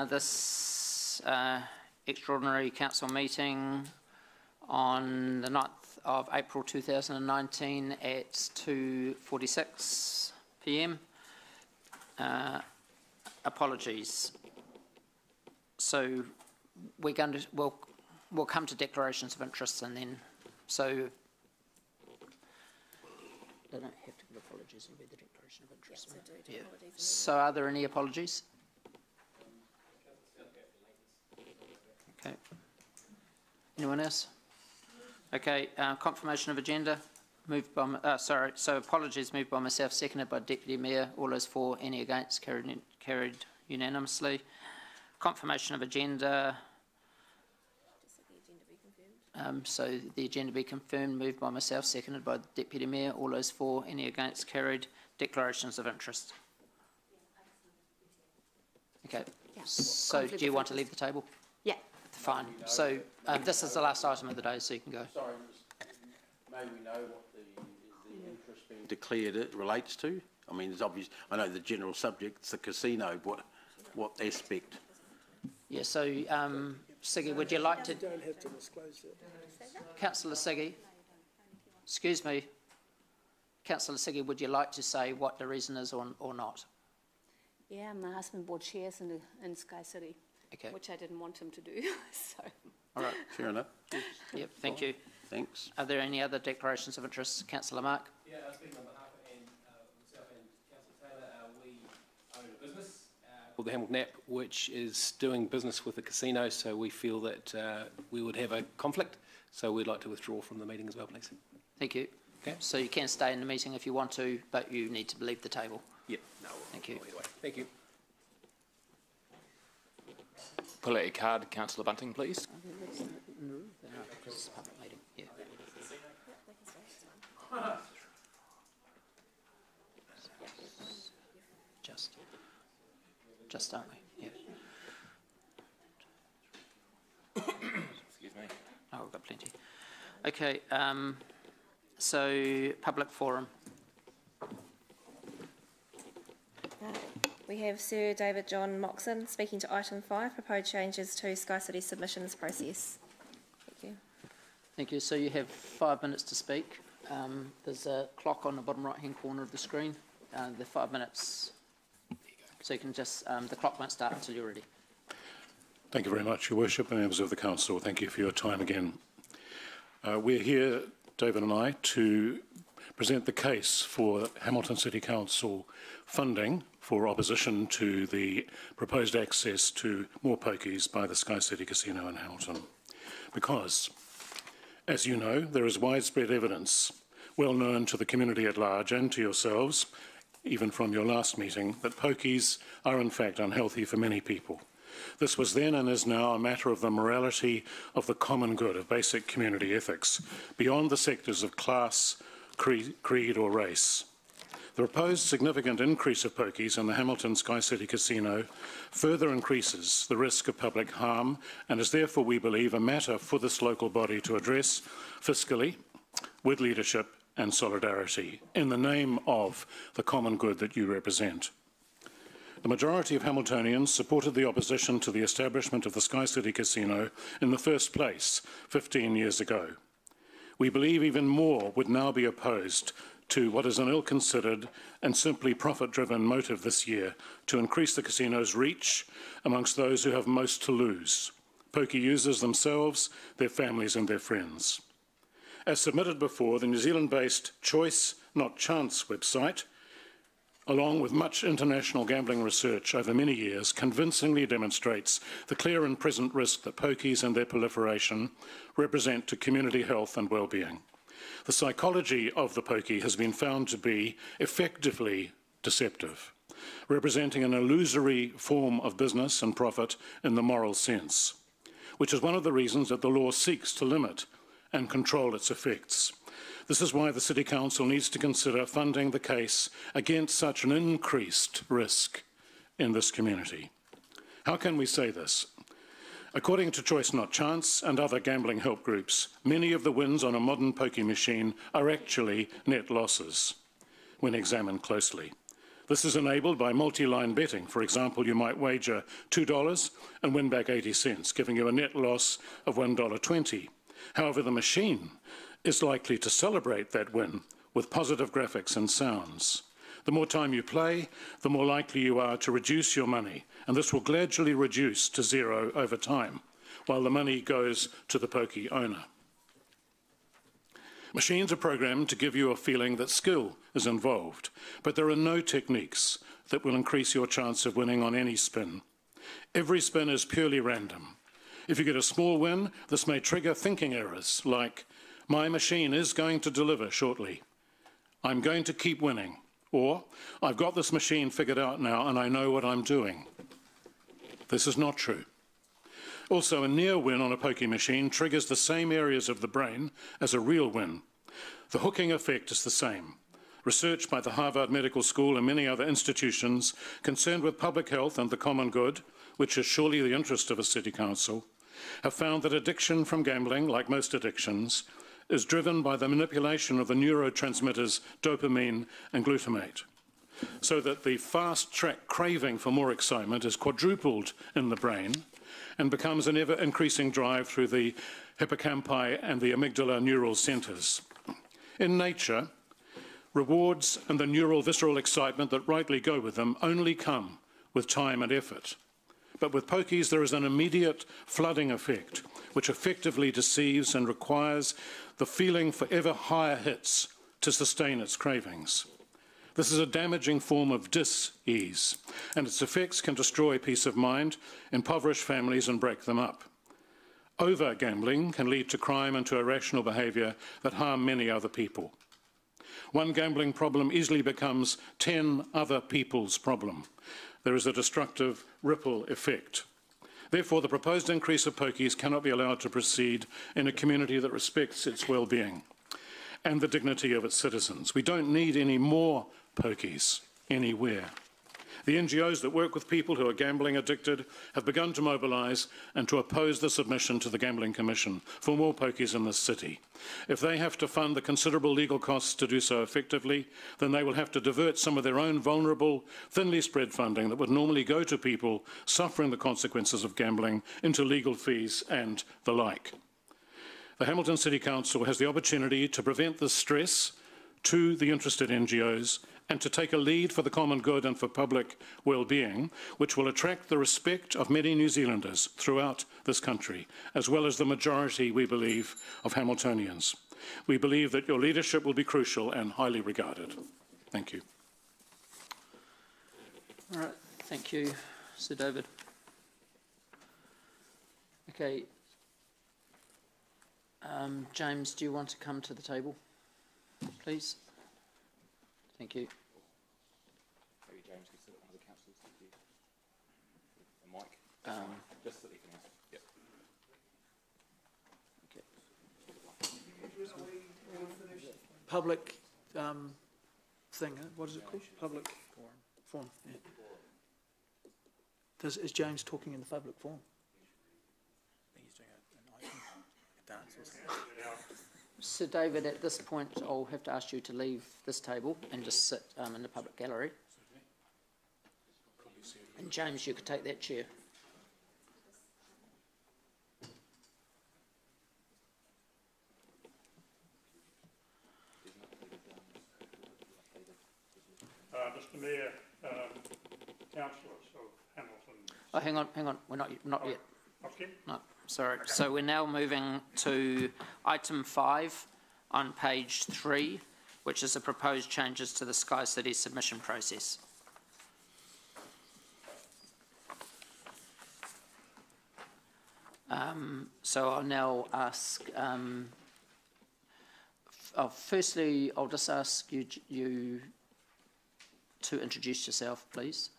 This extraordinary council meeting on the 9th of April 2019 at 2:46 p.m. Apologies. So we're going to we'll come to declarations of interest, and then they don't have to give apologies and read the declaration of interest. Yes, I do. Yeah. So are there any apologies? Okay. Anyone else? Okay. Confirmation of agenda. Moved by so apologies moved by myself, seconded by Deputy Mayor. All those for, any against, carried unanimously. Confirmation of agenda. So the agenda be confirmed, moved by myself, seconded by Deputy Mayor. All those for, any against, carried. Declarations of interest. Okay. Yeah. So do you want to leave the table? Yeah. Fine. So this is the last item of the day, so you can go. Sorry, may we know what the interest being declared it relates to? I mean, it's obvious. I know the general subject, it's the casino. What aspect? Yeah. So, Siggy, would you like to? You don't have to disclose that. Councillor Siggy. Excuse me. Councillor Siggy, would you like to say what the reason is or not? Yeah, my husband bought shares in Sky City, okay, which I didn't want him to do. So. All right. Fair enough. Yep. Thank you. Thanks. Are there any other declarations of interest, Councillor Mark? Yeah, I speak on behalf of myself and Councillor Taylor. We own a business called the Hamilton App, which is doing business with the casino. So we feel that we would have a conflict. So we'd like to withdraw from the meeting as well, please. Thank you. Okay. So you can stay in the meeting if you want to, but you need to leave the table. Yep. No. Thank you. Thank you. Pull out your card, Councillor Bunting, please. Because it's a public meeting. Yeah. Just aren't we? Yeah. Excuse me. Oh, we've got plenty. Okay. So public forum. We have Sir David John Moxon speaking to item 5, proposed changes to Sky City submissions process. Thank you. Thank you. So you have 5 minutes to speak. There's a clock on the bottom right-hand corner of the screen. The 5 minutes. So you can just, the clock won't start until you're ready. Thank you very much, Your Worship and members of the Council. Thank you for your time again. We're here, David and I, to present the case for Hamilton City Council funding for opposition to the proposed access to more pokies by the Sky City Casino in Hamilton. Because, as you know, there is widespread evidence, well known to the community at large and to yourselves, even from your last meeting, that pokies are in fact unhealthy for many people. This was then and is now a matter of the morality of the common good, of basic community ethics, beyond the sectors of class, creed or race. The proposed significant increase of pokies in the Hamilton Sky City Casino further increases the risk of public harm and is therefore, we believe, a matter for this local body to address fiscally, with leadership and solidarity, in the name of the common good that you represent. The majority of Hamiltonians supported the opposition to the establishment of the Sky City Casino in the first place 15 years ago. We believe even more would now be opposed to what is an ill-considered and simply profit-driven motive this year to increase the casino's reach amongst those who have most to lose, pokie users themselves, their families and their friends. As submitted before, the New Zealand-based Choice Not Chance website, along with much international gambling research over many years, convincingly demonstrates the clear and present risk that pokies and their proliferation represent to community health and well-being. The psychology of the pokie has been found to be effectively deceptive, representing an illusory form of business and profit in the moral sense, which is one of the reasons that the law seeks to limit and control its effects. This is why the City Council needs to consider funding the case against such an increased risk in this community. How can we say this? According to Choice Not Chance and other gambling help groups, many of the wins on a modern pokie machine are actually net losses when examined closely. This is enabled by multi-line betting. For example, you might wager $2 and win back 80 cents, giving you a net loss of $1.20. However, the machine is likely to celebrate that win with positive graphics and sounds. The more time you play, the more likely you are to reduce your money, and this will gradually reduce to zero over time, while the money goes to the pokey owner. Machines are programmed to give you a feeling that skill is involved, but there are no techniques that will increase your chance of winning on any spin. Every spin is purely random. If you get a small win, this may trigger thinking errors like, my machine is going to deliver shortly. I'm going to keep winning. Or, I've got this machine figured out now and I know what I'm doing. This is not true. Also, a near win on a pokie machine triggers the same areas of the brain as a real win. The hooking effect is the same. Research by the Harvard Medical School and many other institutions concerned with public health and the common good, which is surely the interest of a city council, have found that addiction from gambling, like most addictions, is driven by the manipulation of the neurotransmitters dopamine and glutamate, so that the fast-track craving for more excitement is quadrupled in the brain and becomes an ever-increasing drive through the hippocampi and the amygdala neural centres. In nature, rewards and the neural visceral excitement that rightly go with them only come with time and effort. But with pokies, there is an immediate flooding effect, which effectively deceives and requires the feeling for ever higher hits to sustain its cravings. This is a damaging form of dis-ease, and its effects can destroy peace of mind, impoverish families, and break them up. Over-gambling can lead to crime and to irrational behaviour that harm many other people. One gambling problem easily becomes 10 other people's problem. There is a destructive ripple effect. Therefore, the proposed increase of pokies cannot be allowed to proceed in a community that respects its well-being and the dignity of its citizens. We don't need any more pokies anywhere. The NGOs that work with people who are gambling addicted have begun to mobilise and to oppose the submission to the Gambling Commission for more pokies in this city. If they have to fund the considerable legal costs to do so effectively, then they will have to divert some of their own vulnerable, thinly spread funding that would normally go to people suffering the consequences of gambling into legal fees and the like. The Hamilton City Council has the opportunity to prevent this stress to the interested NGOs and to take a lead for the common good and for public well-being, which will attract the respect of many New Zealanders throughout this country, as well as the majority, we believe, of Hamiltonians. We believe that your leadership will be crucial and highly regarded. Thank you. All right, thank you, Sir David. Okay. James, do you want to come to the table, please? Thank you. Maybe James could sit on the councillors. A mic. Just so that he can answer. Yep. Okay. Public thing, what is it called? Public forum. Yeah. Is James talking in the public forum? I think he's doing an item, a dance or something. Sir David, at this point, I'll have to ask you to leave this table and just sit in the public gallery. And James, you could take that chair. Mr Mayor, councillors of Hamilton. Oh, hang on, we're not yet. Okay. No, sorry. Okay. So we're now moving to item 5 on page 3, which is the proposed changes to the Sky City submission process. So I'll now ask, firstly, I'll just ask you to introduce yourself, please.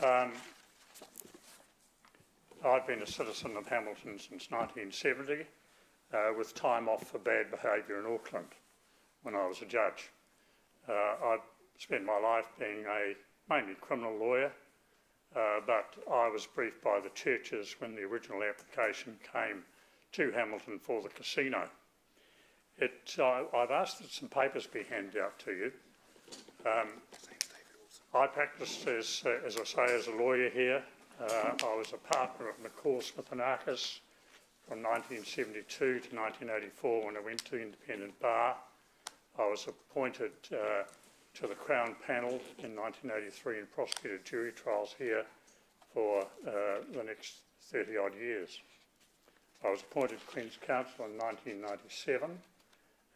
I've been a citizen of Hamilton since 1970, with time off for bad behaviour in Auckland when I was a judge. I spent my life being a mainly criminal lawyer, but I was briefed by the churches when the original application came to Hamilton for the casino. I've asked that some papers be handed out to you. I practiced, as I say, as a lawyer here. I was a partner at McCall Smith and Arcus from 1972 to 1984 when I went to independent bar. I was appointed to the Crown panel in 1983 and prosecuted jury trials here for the next 30-odd years. I was appointed Queen's Counsel in 1997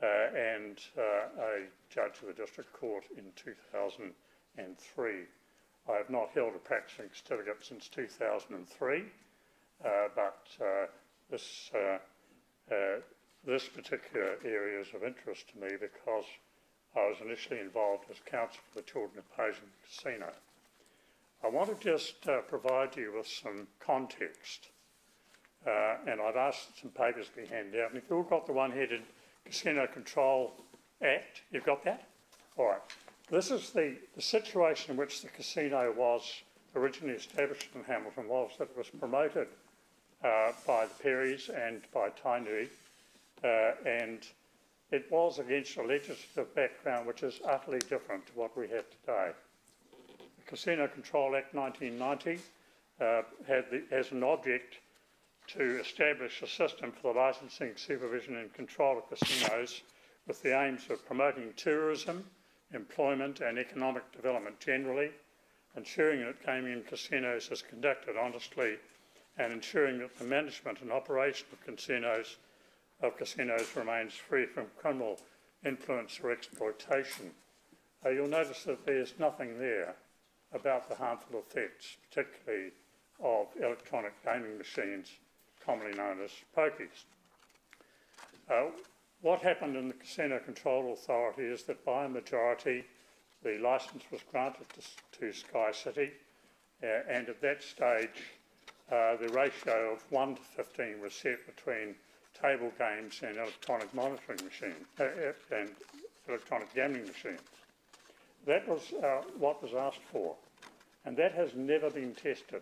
and a judge of the District Court in 2003. I have not held a practicing certificate since 2003, but this particular area is of interest to me because I was initially involved as counsel for the children opposing the casino. I want to just provide you with some context, and I've asked some papers to be handed out. And if you've all got the one-headed Casino Control Act, you've got that? All right. This is the situation in which the casino was originally established in Hamilton, was that it was promoted by the Perrys and by Tainui, and it was against a legislative background which is utterly different to what we have today. The Casino Control Act 1990 had as an object to establish a system for the licensing, supervision and control of casinos with the aims of promoting tourism, employment and economic development generally, ensuring that gaming in casinos is conducted honestly, and ensuring that the management and operation of casinos remains free from criminal influence or exploitation. You'll notice that there's nothing there about the harmful effects, particularly of electronic gaming machines, commonly known as pokies. What happened in the Casino Control Authority is that by a majority the licence was granted to Sky City, and at that stage the ratio of 1 to 15 was set between table games and electronic monitoring machines and electronic gambling machines. That was what was asked for, and that has never been tested.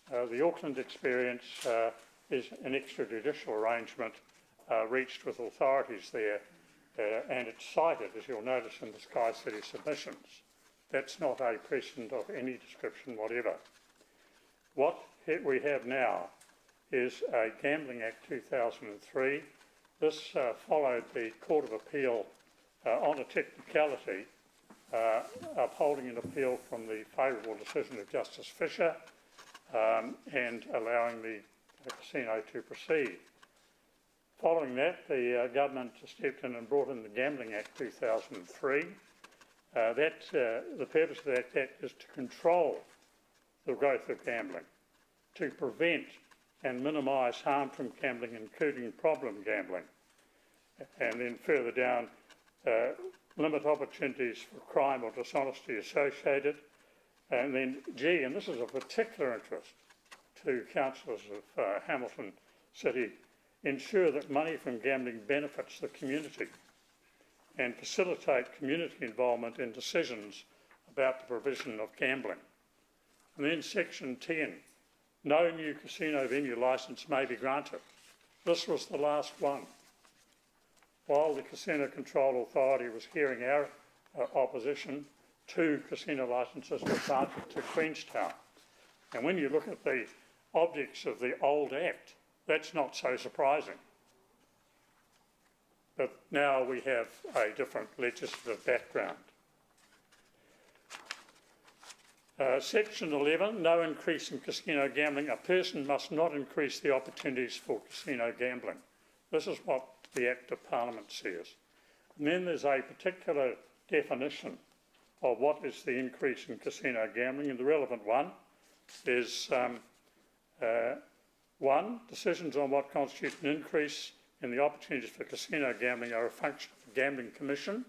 The Auckland experience is an extrajudicial arrangement reached with authorities there, and it's cited, as you'll notice, in the Sky City submissions. That's not a precedent of any description whatever. What we have now is a Gambling Act 2003. This followed the Court of Appeal on a technicality, upholding an appeal from the favourable decision of Justice Fisher and allowing the casino to proceed. Following that, the government stepped in and brought in the Gambling Act 2003. The purpose of that act is to control the growth of gambling, to prevent and minimise harm from gambling, including problem gambling, and then further down, limit opportunities for crime or dishonesty associated, and then G, and this is of particular interest to councillors of Hamilton City, ensure that money from gambling benefits the community and facilitate community involvement in decisions about the provision of gambling. And then section 10, no new casino venue licence may be granted. This was the last one. While the Casino Control Authority was hearing our opposition, 2 casino licences were granted to Queenstown. And when you look at the objects of the old Act, that's not so surprising. But now we have a different legislative background. Section 11, no increase in casino gambling. A person must not increase the opportunities for casino gambling. This is what the Act of Parliament says. And then there's a particular definition of what is the increase in casino gambling, and the relevant one is 1, decisions on what constitutes an increase in the opportunities for casino gambling are a function of the Gambling Commission,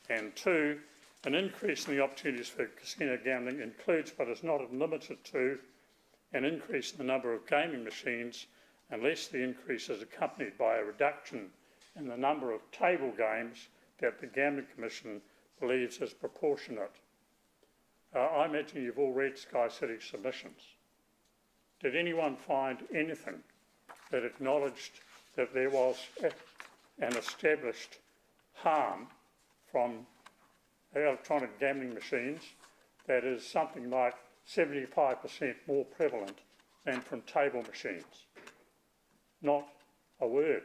and 2, an increase in the opportunities for casino gambling includes but is not limited to an increase in the number of gaming machines unless the increase is accompanied by a reduction in the number of table games that the Gambling Commission believes is proportionate. I imagine you've all read Sky City submissions. Did anyone find anything that acknowledged that there was an established harm from electronic gambling machines that is something like 75% more prevalent than from table machines. Not a word.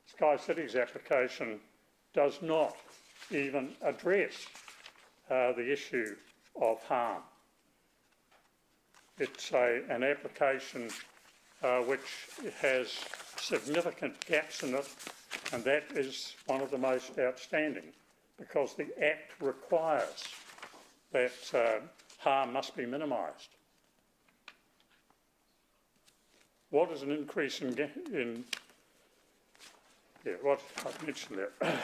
Sky City's application does not even address the issue of harm. It's an application which has significant gaps in it, and that is one of the most outstanding, because the Act requires that harm must be minimised. What is an increase in what I've mentioned there.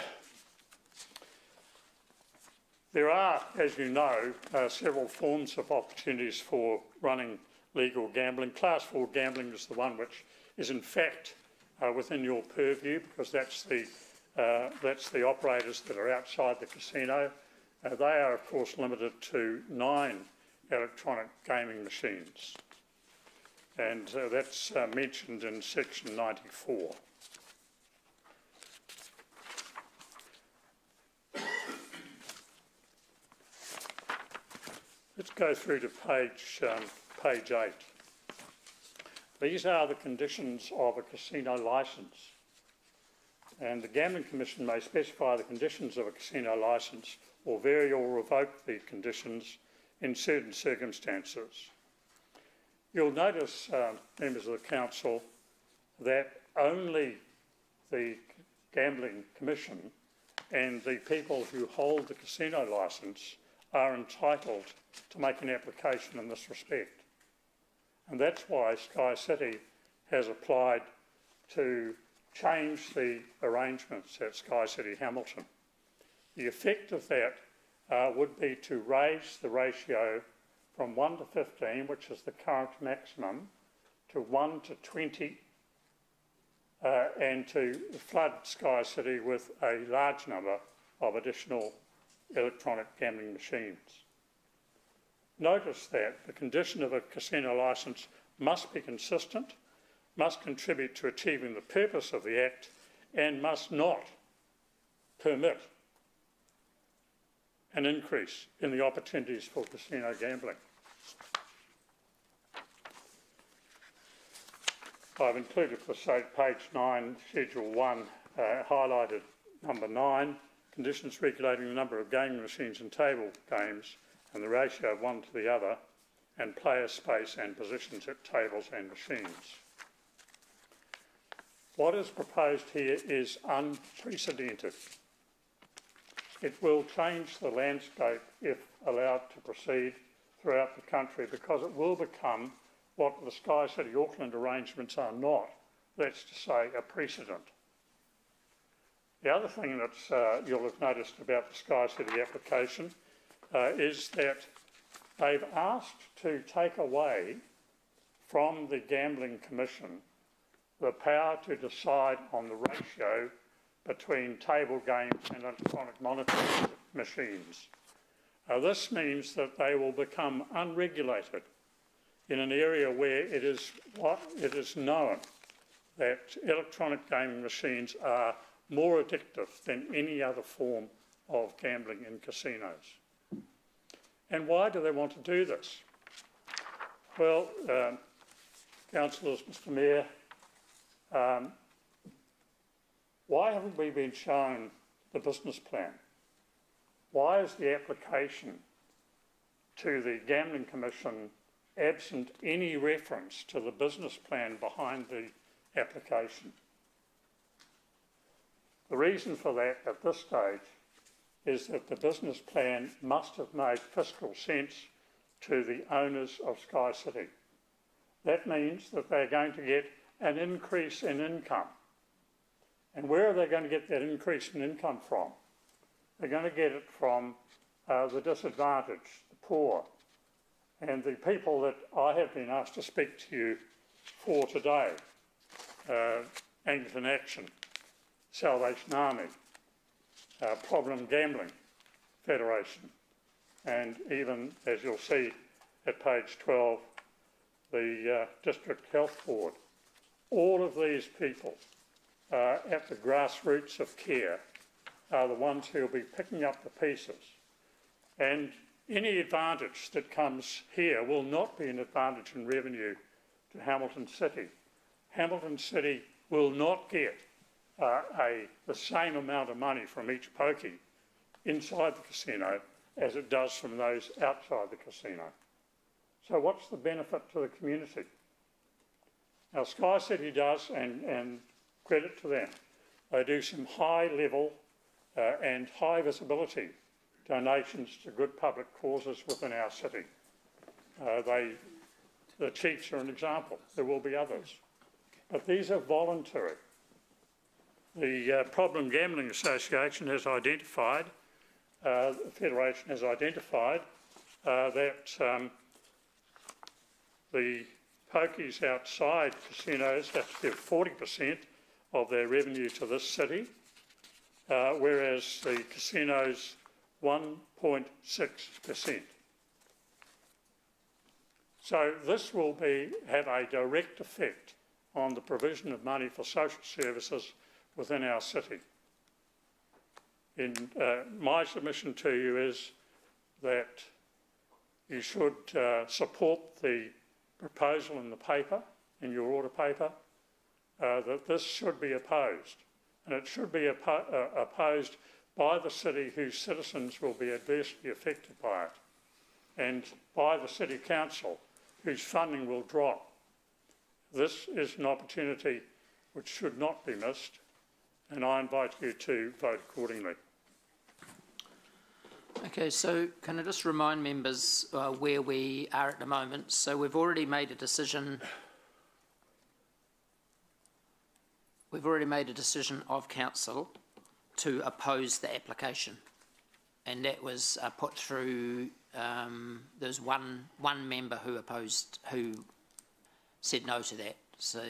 There are, as you know, several forms of opportunities for running legal gambling. Class 4 gambling is the one which is in fact within your purview, because that's the operators that are outside the casino. They are, of course, limited to 9 electronic gaming machines, and that's mentioned in section 94. Let's go through to page 8. These are the conditions of a casino licence, and the Gambling Commission may specify the conditions of a casino licence or vary or revoke the conditions in certain circumstances. You'll notice, members of the Council, that only the Gambling Commission and the people who hold the casino licence are entitled to make an application in this respect. And that's why Sky City has applied to change the arrangements at Sky City Hamilton. The effect of that would be to raise the ratio from 1 to 15, which is the current maximum, to 1 to 20, and to flood Sky City with a large number of additional electronic gambling machines. Notice that the condition of a casino licence must be consistent, must contribute to achieving the purpose of the Act, and must not permit an increase in the opportunities for casino gambling. I've included for page 9, Schedule 1, highlighted number 9, conditions regulating the number of gaming machines and table games and the ratio of one to the other, and player space and positions at tables and machines. What is proposed here is unprecedented. It will change the landscape if allowed to proceed throughout the country, because it will become what the Sky City Auckland arrangements are not, that's to say, a precedent. The other thing that you'll have noticed about the Sky City application is that they've asked to take away from the Gambling Commission the power to decide on the ratio between table games and electronic monitoring machines. This means that they will become unregulated in an area where it is known that electronic gaming machines are more addictive than any other form of gambling in casinos. And why do they want to do this? Well, councillors, Mr Mayor, why haven't we been shown the business plan? Why is the application to the Gambling Commission absent any reference to the business plan behind the application? The reason for that at this stage is that the business plan must have made fiscal sense to the owners of Sky City. That means that they're going to get an increase in income. And where are they going to get that increase in income from? They're going to get it from the disadvantaged, the poor, and the people that I have been asked to speak to you for today. Anglican Action, Salvation Army, Problem Gambling Federation, and even, as you'll see at page 12, the District Health Board. All of these people are at the grassroots of care are the ones who will be picking up the pieces. And any advantage that comes here will not be an advantage in revenue to Hamilton City. Hamilton City will not get the same amount of money from each pokey inside the casino as it does from those outside the casino. So what's the benefit to the community? Now Sky City does, and credit to them, they do some high level and high visibility donations to good public causes within our city. The Chiefs are an example, there will be others. But these are voluntary. The Problem Gambling Association has identified, the Federation has identified that the pokies outside casinos have to give 40% of their revenue to this city, whereas the casinos 1.6%. So this will have a direct effect on the provision of money for social services within our city. My submission to you is that you should support the proposal in the paper, in your order paper, that this should be opposed. And it should be opposed by the city whose citizens will be adversely affected by it, and by the City Council whose funding will drop. This is an opportunity which should not be missed, and I invite you to vote accordingly. Okay, so can I just remind members where we are at the moment? So we've already made a decision. We've already made a decision of council to oppose the application, and that was put through. There's one member who opposed, who said no to that. So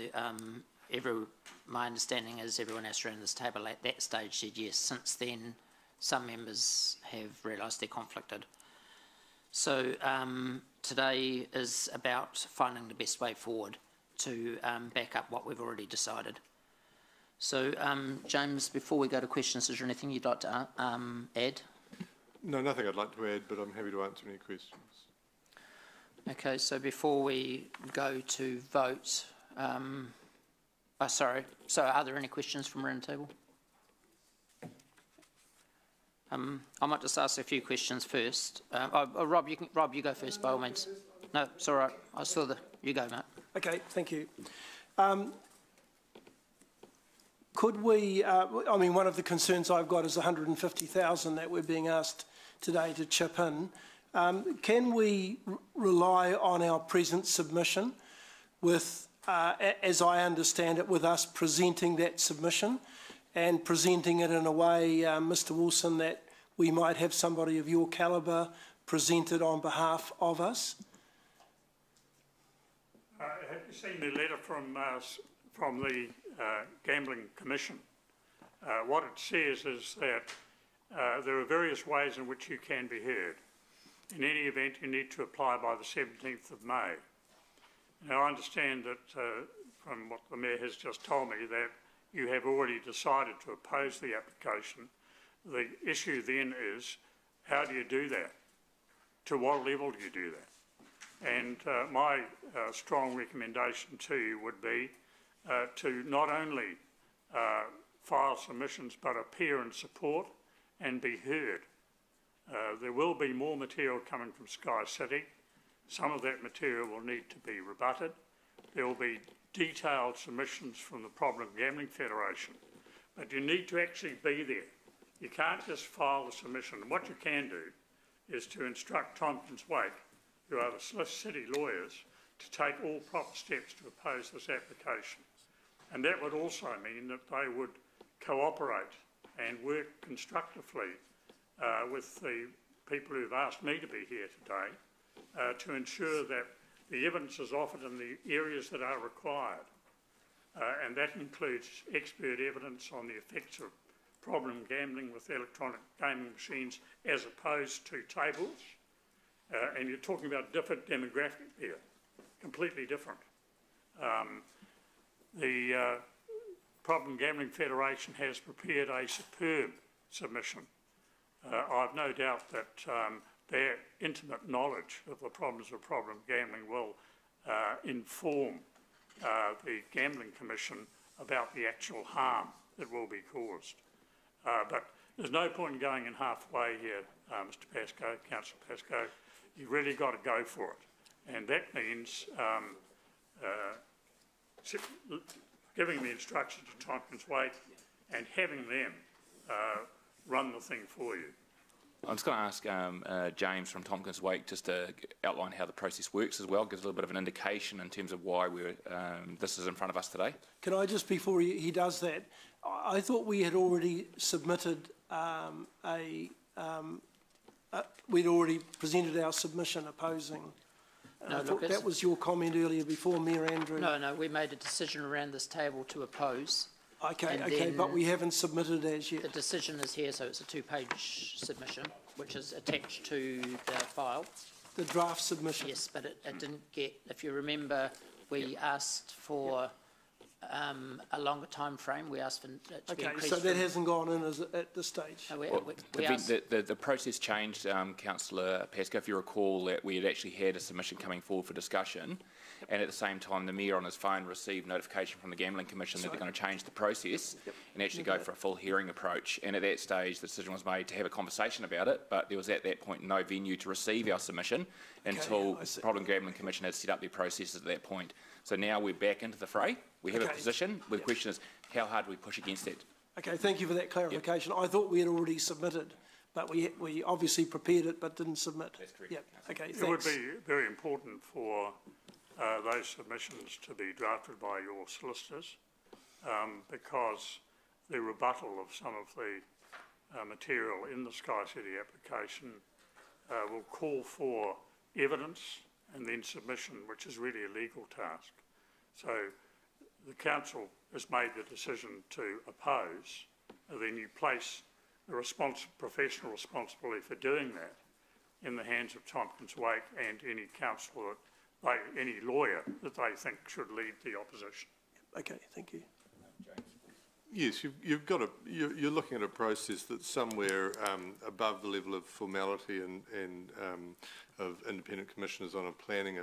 my understanding is everyone else around this table at that stage said yes. Since then, some members have realised they're conflicted. So today is about finding the best way forward to back up what we've already decided. So, James, before we go to questions, is there anything you'd like to add? No, nothing I'd like to add, but I'm happy to answer any questions. Okay, so before we go to vote, sorry, so are there any questions from around the table? I might just ask a few questions first. Rob, you go first by all means. No, it's all right. I saw you go, mate. Okay, thank you. Could we, I mean, one of the concerns I've got is 150,000 that we're being asked today to chip in. Can we rely on our present submission with, as I understand it, with us presenting that submission and presenting it in a way, Mr. Wilson, that we might have somebody of your calibre present it on behalf of us? Have you seen the letter from the Gambling Commission? What it says is that there are various ways in which you can be heard. In any event, you need to apply by the 17th of May. Now, I understand that from what the Mayor has just told me that you have already decided to oppose the application. The issue then is, how do you do that? To what level do you do that? And my strong recommendation to you would be to not only file submissions but appear in support and be heard. There will be more material coming from Sky City. Some of that material will need to be rebutted. There will be detailed submissions from the Problem Gambling Federation, but you need to actually be there. You can't just file the submission. What you can do is to instruct Tompkins Wake, who are the city lawyers, to take all proper steps to oppose this application. And that would also mean that they would cooperate and work constructively with the people who've asked me to be here today to ensure that the evidence is offered in the areas that are required. And that includes expert evidence on the effects of problem gambling with electronic gaming machines as opposed to tables. And you're talking about different demographic here, completely different. The Problem Gambling Federation has prepared a superb submission. I've no doubt that their intimate knowledge of the problems of problem gambling will inform the Gambling Commission about the actual harm that will be caused. But there's no point in going in halfway here, Mr Pascoe, Councillor Pascoe. You've really got to go for it. And that means giving the instruction to Tompkins Wake and having them run the thing for you. I'm just going to ask James from Tompkins Wake just to outline how the process works as well, gives a little bit of an indication in terms of why this is in front of us today. Can I just, before he does that, I thought we had already submitted we'd already presented our submission opposing. No, I thought that was your comment earlier before, Mayor Andrew. No, we made a decision around this table to oppose. Okay, but we haven't submitted as yet. The decision is here, so it's a two-page submission, which is attached to the file. The draft submission? Yes, but it didn't get, if you remember, we asked for a longer time frame. We asked for it to be increased. So that hasn't gone in at this stage? No, the process changed, Councillor Pascoe, if you recall that we had actually had a submission coming forward for discussion, and at the same time the Mayor on his phone received notification from the Gambling Commission that they're going to change the process and actually go for a full hearing approach. And at that stage the decision was made to have a conversation about it, but there was at that point no venue to receive our submission until the Problem Gambling Commission had set up their processes at that point. So now we're back into the fray. We have a position. The question is, how hard do we push against it? Okay, thank you for that clarification. I thought we had already submitted, but we obviously prepared it but didn't submit. That's correct. Yep. Okay, thanks. It would be very important for those submissions to be drafted by your solicitors because the rebuttal of some of the material in the Sky City application will call for evidence and then submission, which is really a legal task. So the council has made the decision to oppose, and then you place the professional responsibility for doing that in the hands of Tompkins Wake and any councillor, any lawyer that they think should lead the opposition. Okay, thank you. Yes, you're looking at a process that's somewhere above the level of formality and of independent commissioners on a planning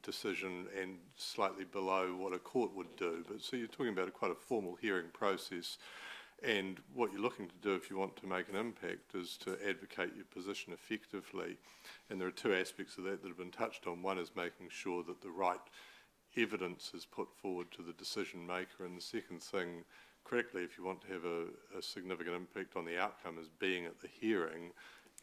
decision and slightly below what a court would do. But so you're talking about quite a formal hearing process, and what you're looking to do if you want to make an impact is to advocate your position effectively. And there are two aspects of that that have been touched on. One is making sure that the right evidence is put forward to the decision maker, and the second thing, critically, if you want to have a significant impact on the outcome, is being at the hearing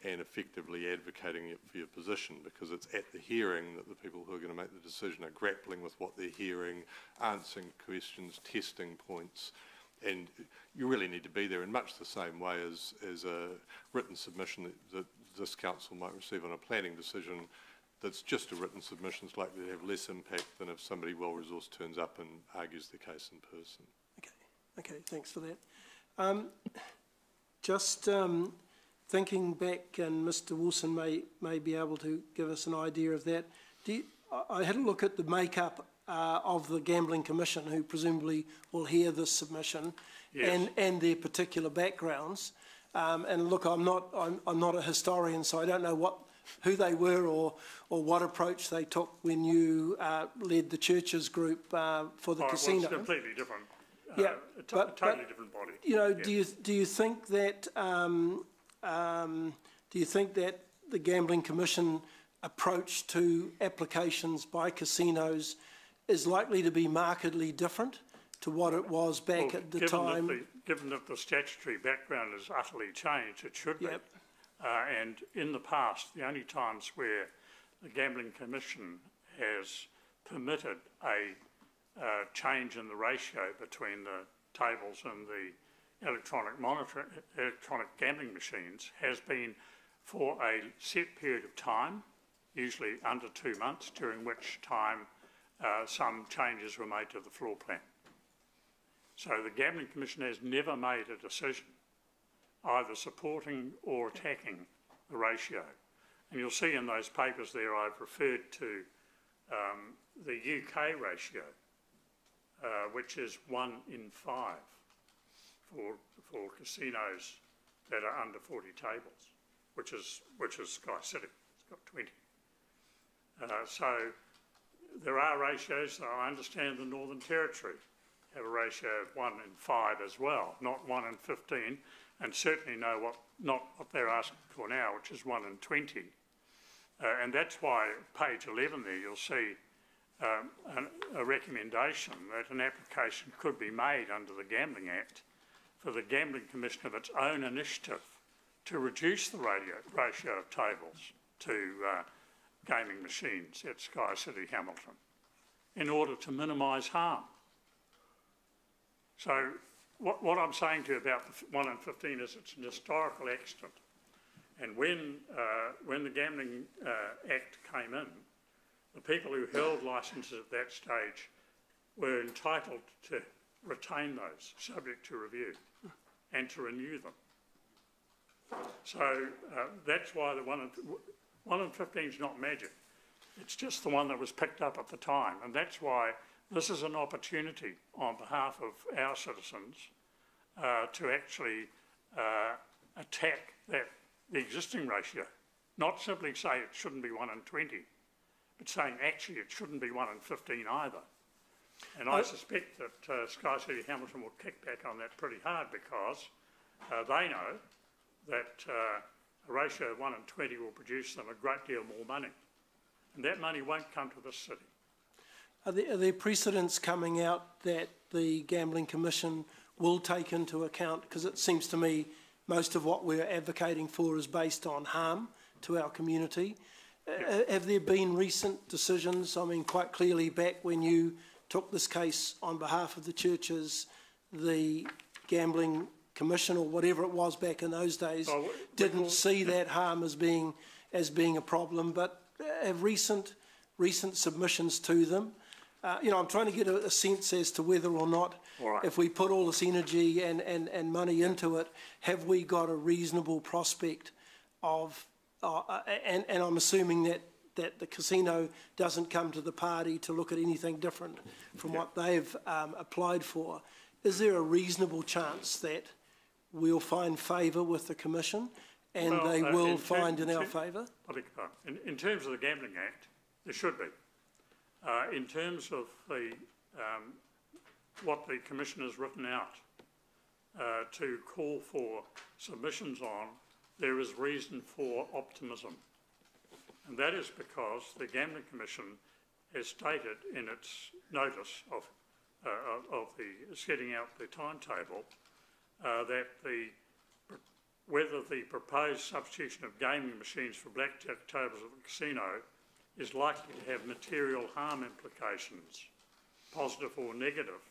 and effectively advocating it for your position, because it's at the hearing that the people who are going to make the decision are grappling with what they're hearing, answering questions, testing points, and you really need to be there in much the same way as a written submission that this council might receive on a planning decision. That's just a written submission. It's likely to have less impact than if somebody well-resourced turns up and argues their case in person. Okay, thanks for that. Just thinking back, and Mr Wilson may be able to give us an idea of that. I had a look at the makeup of the Gambling Commission, who presumably will hear this submission, yes, and their particular backgrounds. And look, I'm not a historian, so I don't know who they were or what approach they took when you led the churches group for the casino. Well, it's completely different. Yeah, totally different body. You know, yeah. Do you think that the Gambling Commission approach to applications by casinos is likely to be markedly different to what it was back at the time? Given that the statutory background is utterly changed, it should be. And in the past, the only times where the Gambling Commission has permitted a change in the ratio between the tables and the electronic gambling machines has been for a set period of time, usually under 2 months, during which time some changes were made to the floor plan. So the Gambling Commission has never made a decision either supporting or attacking the ratio. And you'll see in those papers there I've referred to the UK ratio, which is 1 in 5 for casinos that are under 40 tables, which is Sky City. It's got 20. So there are ratios. I understand the Northern Territory have a ratio of 1 in 5 as well, not 1 in 15, and certainly not what they're asking for now, which is 1 in 20. And that's why page 11 there you'll see a recommendation that an application could be made under the Gambling Act for the Gambling Commission of its own initiative to reduce the ratio of tables to gaming machines at Sky City Hamilton in order to minimise harm. So what I'm saying to you about the 1 in 15 is it's an historical accident. And when the Gambling Act came in, the people who held licences at that stage were entitled to retain those, subject to review, and to renew them. So that's why the 1 in 15 is not magic. It's just the one that was picked up at the time. And that's why this is an opportunity on behalf of our citizens to actually attack the existing ratio. Not simply say it shouldn't be 1 in 20, but saying actually it shouldn't be 1 in 15 either. And I suspect that Sky City Hamilton will kick back on that pretty hard because they know that a ratio of 1 in 20 will produce them a great deal more money. And that money won't come to this city. Are there precedents coming out that the Gambling Commission will take into account? Because it seems to me most of what we're advocating for is based on harm to our community. Have there been recent decisions? I mean, quite clearly back when you took this case on behalf of the churches, the Gambling Commission or whatever it was back in those days didn't see that harm as being a problem, but have recent submissions to them. I'm trying to get a sense as to whether or not, if we put all this energy and money into it, have we got a reasonable prospect of, and I'm assuming that the casino doesn't come to the party to look at anything different from what they've applied for. Is there a reasonable chance that we'll find favour with the Commission and they will find in our favour? In terms of the Gambling Act, there should be. In terms of what the Commission has written out to call for submissions on, there is reason for optimism. And that is because the Gambling Commission has stated in its notice of the setting out the timetable that whether the proposed substitution of gaming machines for blackjack tables at the casino is likely to have material harm implications, positive or negative,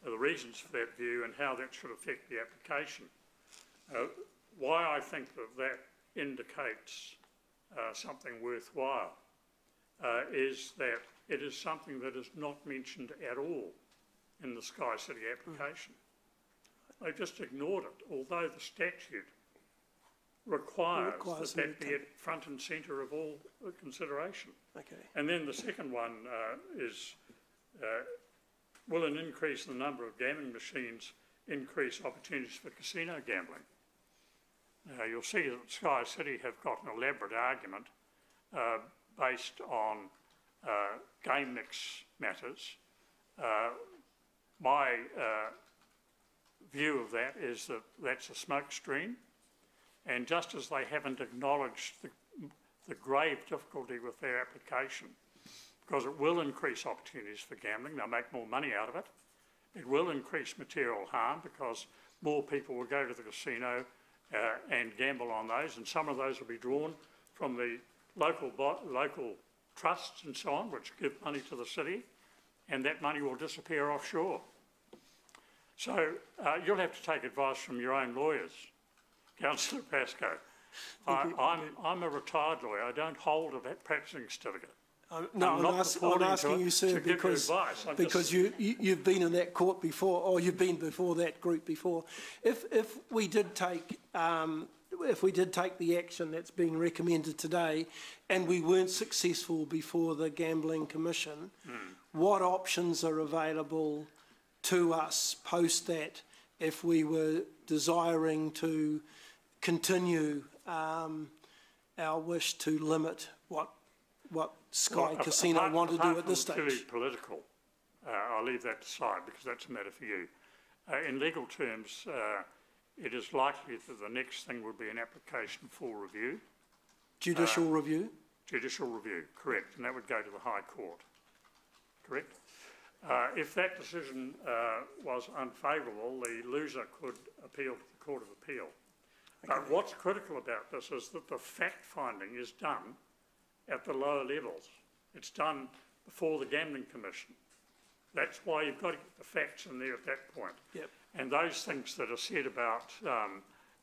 the reasons for that view and how that should affect the application. Why I think that indicates something worthwhile is that it is something that is not mentioned at all in the Sky City application. They've just ignored it, although the statute requires that be at front and centre of all consideration. Okay. And then the second one is, will an increase in the number of gaming machines increase opportunities for casino gambling? Now, you'll see that Sky City have got an elaborate argument based on game mix matters. My view of that is that that's a smokescreen, and just as they haven't acknowledged the grave difficulty with their application, because it will increase opportunities for gambling, they'll make more money out of it. It will increase material harm because more people will go to the casino and gamble on those, and some of those will be drawn from the local trusts and so on, which give money to the city, and that money will disappear offshore. So you'll have to take advice from your own lawyers, Councillor Pascoe. I'm a retired lawyer. I don't hold a practising certificate. No, I'm asking you, sir, because you've been in that court before, or you've been before that group before. If we did take the action that's being recommended today, and we weren't successful before the Gambling Commission, what options are available to us post that if we were desiring to continue our wish to limit what Sky Casino want to do at this stage? Purely political, I'll leave that aside because that's a matter for you. In legal terms, it is likely that the next thing will be an application for review. Judicial review? Judicial review, correct, and that would go to the High Court, correct? If that decision was unfavourable, the loser could appeal to the Court of Appeal. Okay. What's critical about this is that the fact-finding is done at the lower levels. It's done before the Gambling Commission. That's why you've got to get the facts in there at that point. Yep. And those things that are said about,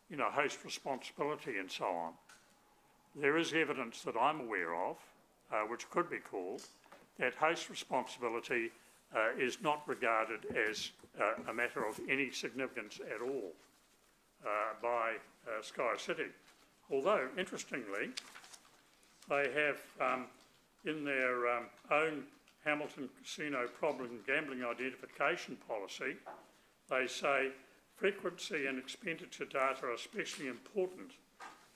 you know, host responsibility and so on, there is evidence that I'm aware of, which could be called, that host responsibility is not regarded as a matter of any significance at all by Sky City. Although, interestingly, they have in their own Hamilton Casino problem gambling identification policy, they say frequency and expenditure data are especially important,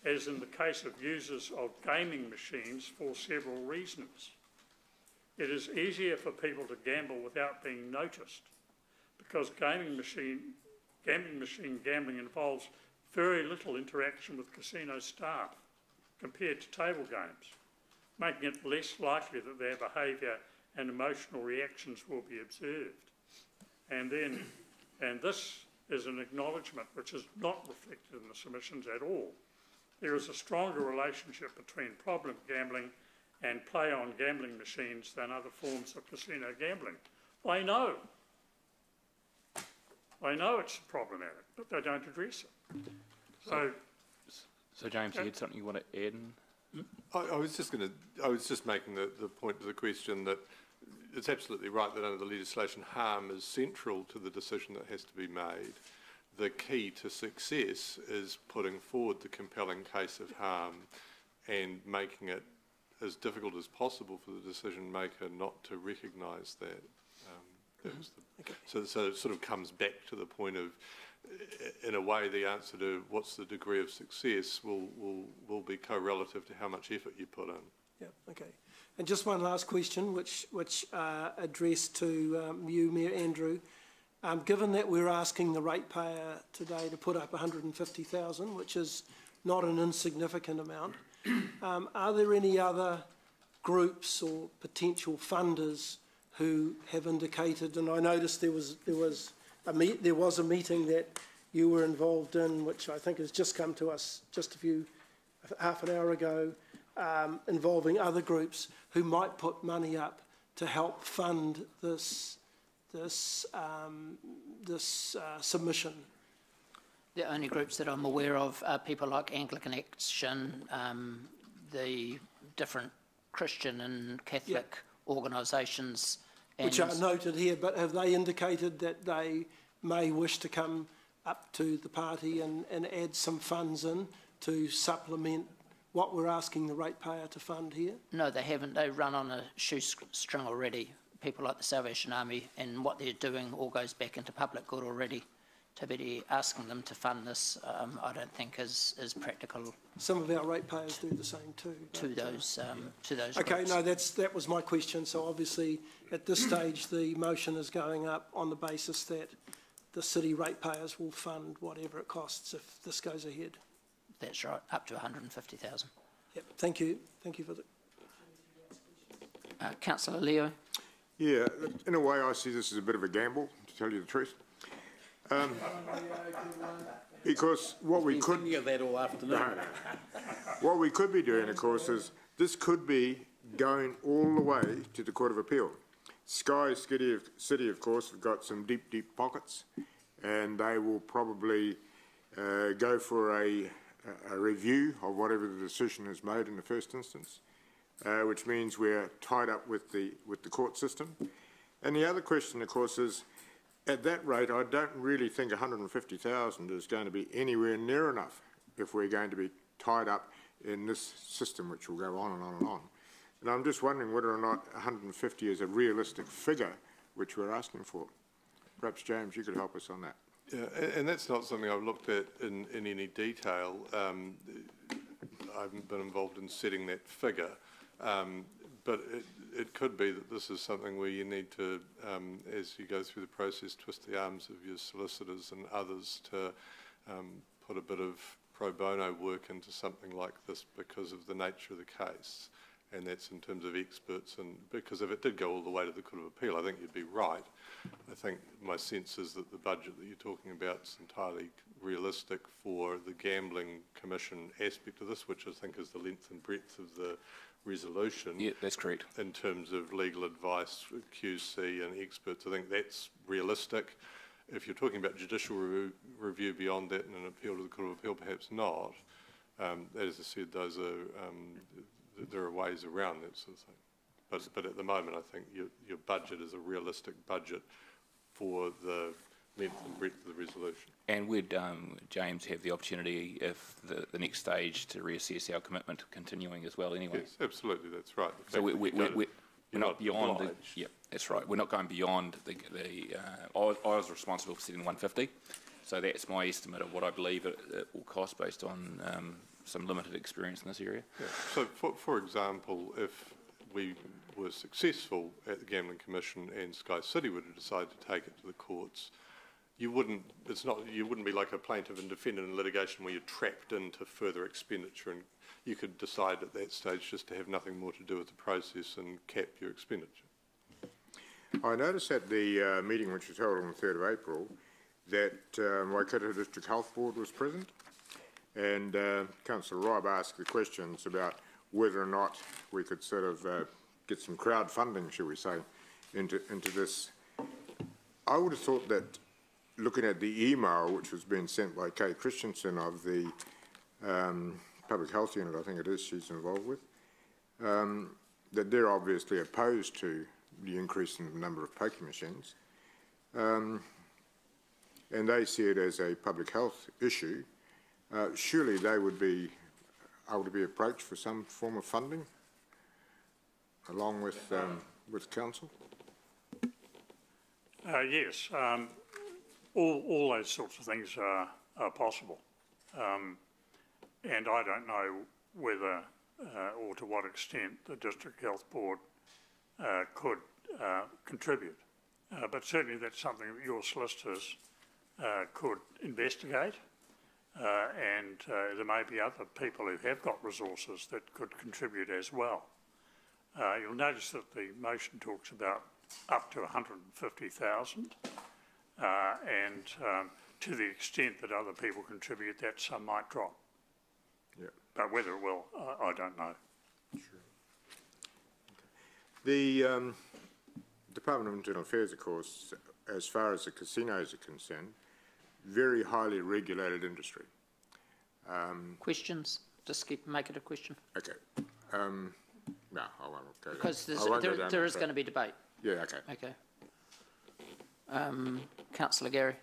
as in the case of users of gaming machines for several reasons. It is easier for people to gamble without being noticed because gambling machine gambling involves very little interaction with casino staff compared to table games, making it less likely that their behaviour and emotional reactions will be observed. And this is an acknowledgement which is not reflected in the submissions at all. There is a stronger relationship between problem gambling and play on gambling machines than other forms of casino gambling. They know it's problematic, but they don't address it. So James, you had something you want to add? I was just making the point to the question that it's absolutely right that under the legislation, harm is central to the decision that has to be made. The key to success is putting forward the compelling case of harm and making it as difficult as possible for the decision maker not to recognise that. So it sort of comes back to the point of, in a way, the answer to what's the degree of success will be correlative to how much effort you put in. Yeah. Okay. And just one last question, which addressed to you, Mayor Andrew. Given that we're asking the ratepayer today to put up $150,000, which is not an insignificant amount, are there any other groups or potential funders who have indicated? And I noticed there was a meeting that you were involved in, which I think has just come to us just half an hour ago, involving other groups who might put money up to help fund this submission. The only groups that I'm aware of are people like Anglican Action, the different Christian and Catholic organisations. Which are noted here, but have they indicated that they may wish to come up to the party and add some funds in to supplement what we're asking the ratepayer to fund here? No, they haven't. They run on a shoestring already. People like the Salvation Army, and what they're doing all goes back into public good already. To be asking them to fund this, I don't think is practical. Some of our ratepayers do the same too. To those okay, groups. no, that was my question. So obviously, at this stage, the motion is going up on the basis that the city ratepayers will fund whatever it costs if this goes ahead. That's right, up to $150,000. Yep. Thank you. Thank you for the. Councillor Leo. Yeah, in a way, I see this as a bit of a gamble, to tell you the truth. Because what we could that all afternoon. What we could be doing, of course, is this could be going all the way to the Court of Appeal. Sky City, of course, have got some deep, deep pockets, and they will probably go for a review of whatever the decision is made in the first instance, which means we're tied up with the court system. And the other question, of course, is at that rate, I don't really think 150,000 is going to be anywhere near enough if we're going to be tied up in this system, which will go on and on and on. And I'm just wondering whether or not 150 is a realistic figure which we're asking for. Perhaps, James, you could help us on that. Yeah, and that's not something I've looked at in any detail. I haven't been involved in setting that figure, but it could be that this is something where you need to, as you go through the process, twist the arms of your solicitors and others to put a bit of pro bono work into something like this because of the nature of the case. And that's in terms of experts, and because if it did go all the way to the Court of Appeal, I think you'd be right. I think my sense is that the budget that you're talking about is entirely realistic for the Gambling Commission aspect of this, which I think is the length and breadth of the resolution. Yeah, that's correct. In terms of legal advice, QC and experts, I think that's realistic. If you're talking about judicial review beyond that and an appeal to the Court of Appeal, perhaps not. As I said, those are there are ways around that sort of thing. But at the moment, I think your budget is a realistic budget for the length and breadth of the resolution. And would James have the opportunity, if the next stage, to reassess our commitment to continuing as well anyway? Yes, absolutely, that's right. So we're not beyond the, yeah, that's right. We're not going beyond I was responsible for setting 150, so that's my estimate of what I believe it will cost based on some limited experience in this area. Yeah. So, for example, if we were successful at the Gambling Commission and Sky City were to decide to take it to the courts, you wouldn't be like a plaintiff and defendant in litigation where you're trapped into further expenditure, and you could decide at that stage just to have nothing more to do with the process and cap your expenditure. I noticed at the meeting which was held on the 3rd of April that Waikato District Health Board was present, and Councillor Robb asked the questions about whether or not we could sort of get some crowdfunding, shall we say, into this. I would have thought that, looking at the email which was being sent by Kay Christensen of the Public Health Unit, I think it is she's involved with, that they're obviously opposed to the increase in the number of poker machines, and they see it as a public health issue. Surely they would be able to be approached for some form of funding, along with council. Yes, all those sorts of things are possible, and I don't know whether or to what extent the District Health Board could contribute, but certainly that's something that your solicitors could investigate. And there may be other people who have got resources that could contribute as well. You'll notice that the motion talks about up to 150,000, and to the extent that other people contribute, that sum might drop. Yeah. But whether it will, I don't know. Sure. Okay. The Department of Internal Affairs, of course, as far as the casinos are concerned, very highly regulated industry. Questions? Just make it a question. Okay. No, I won't go there. Because there is going to be debate. Yeah, okay. Okay. Councillor Gary.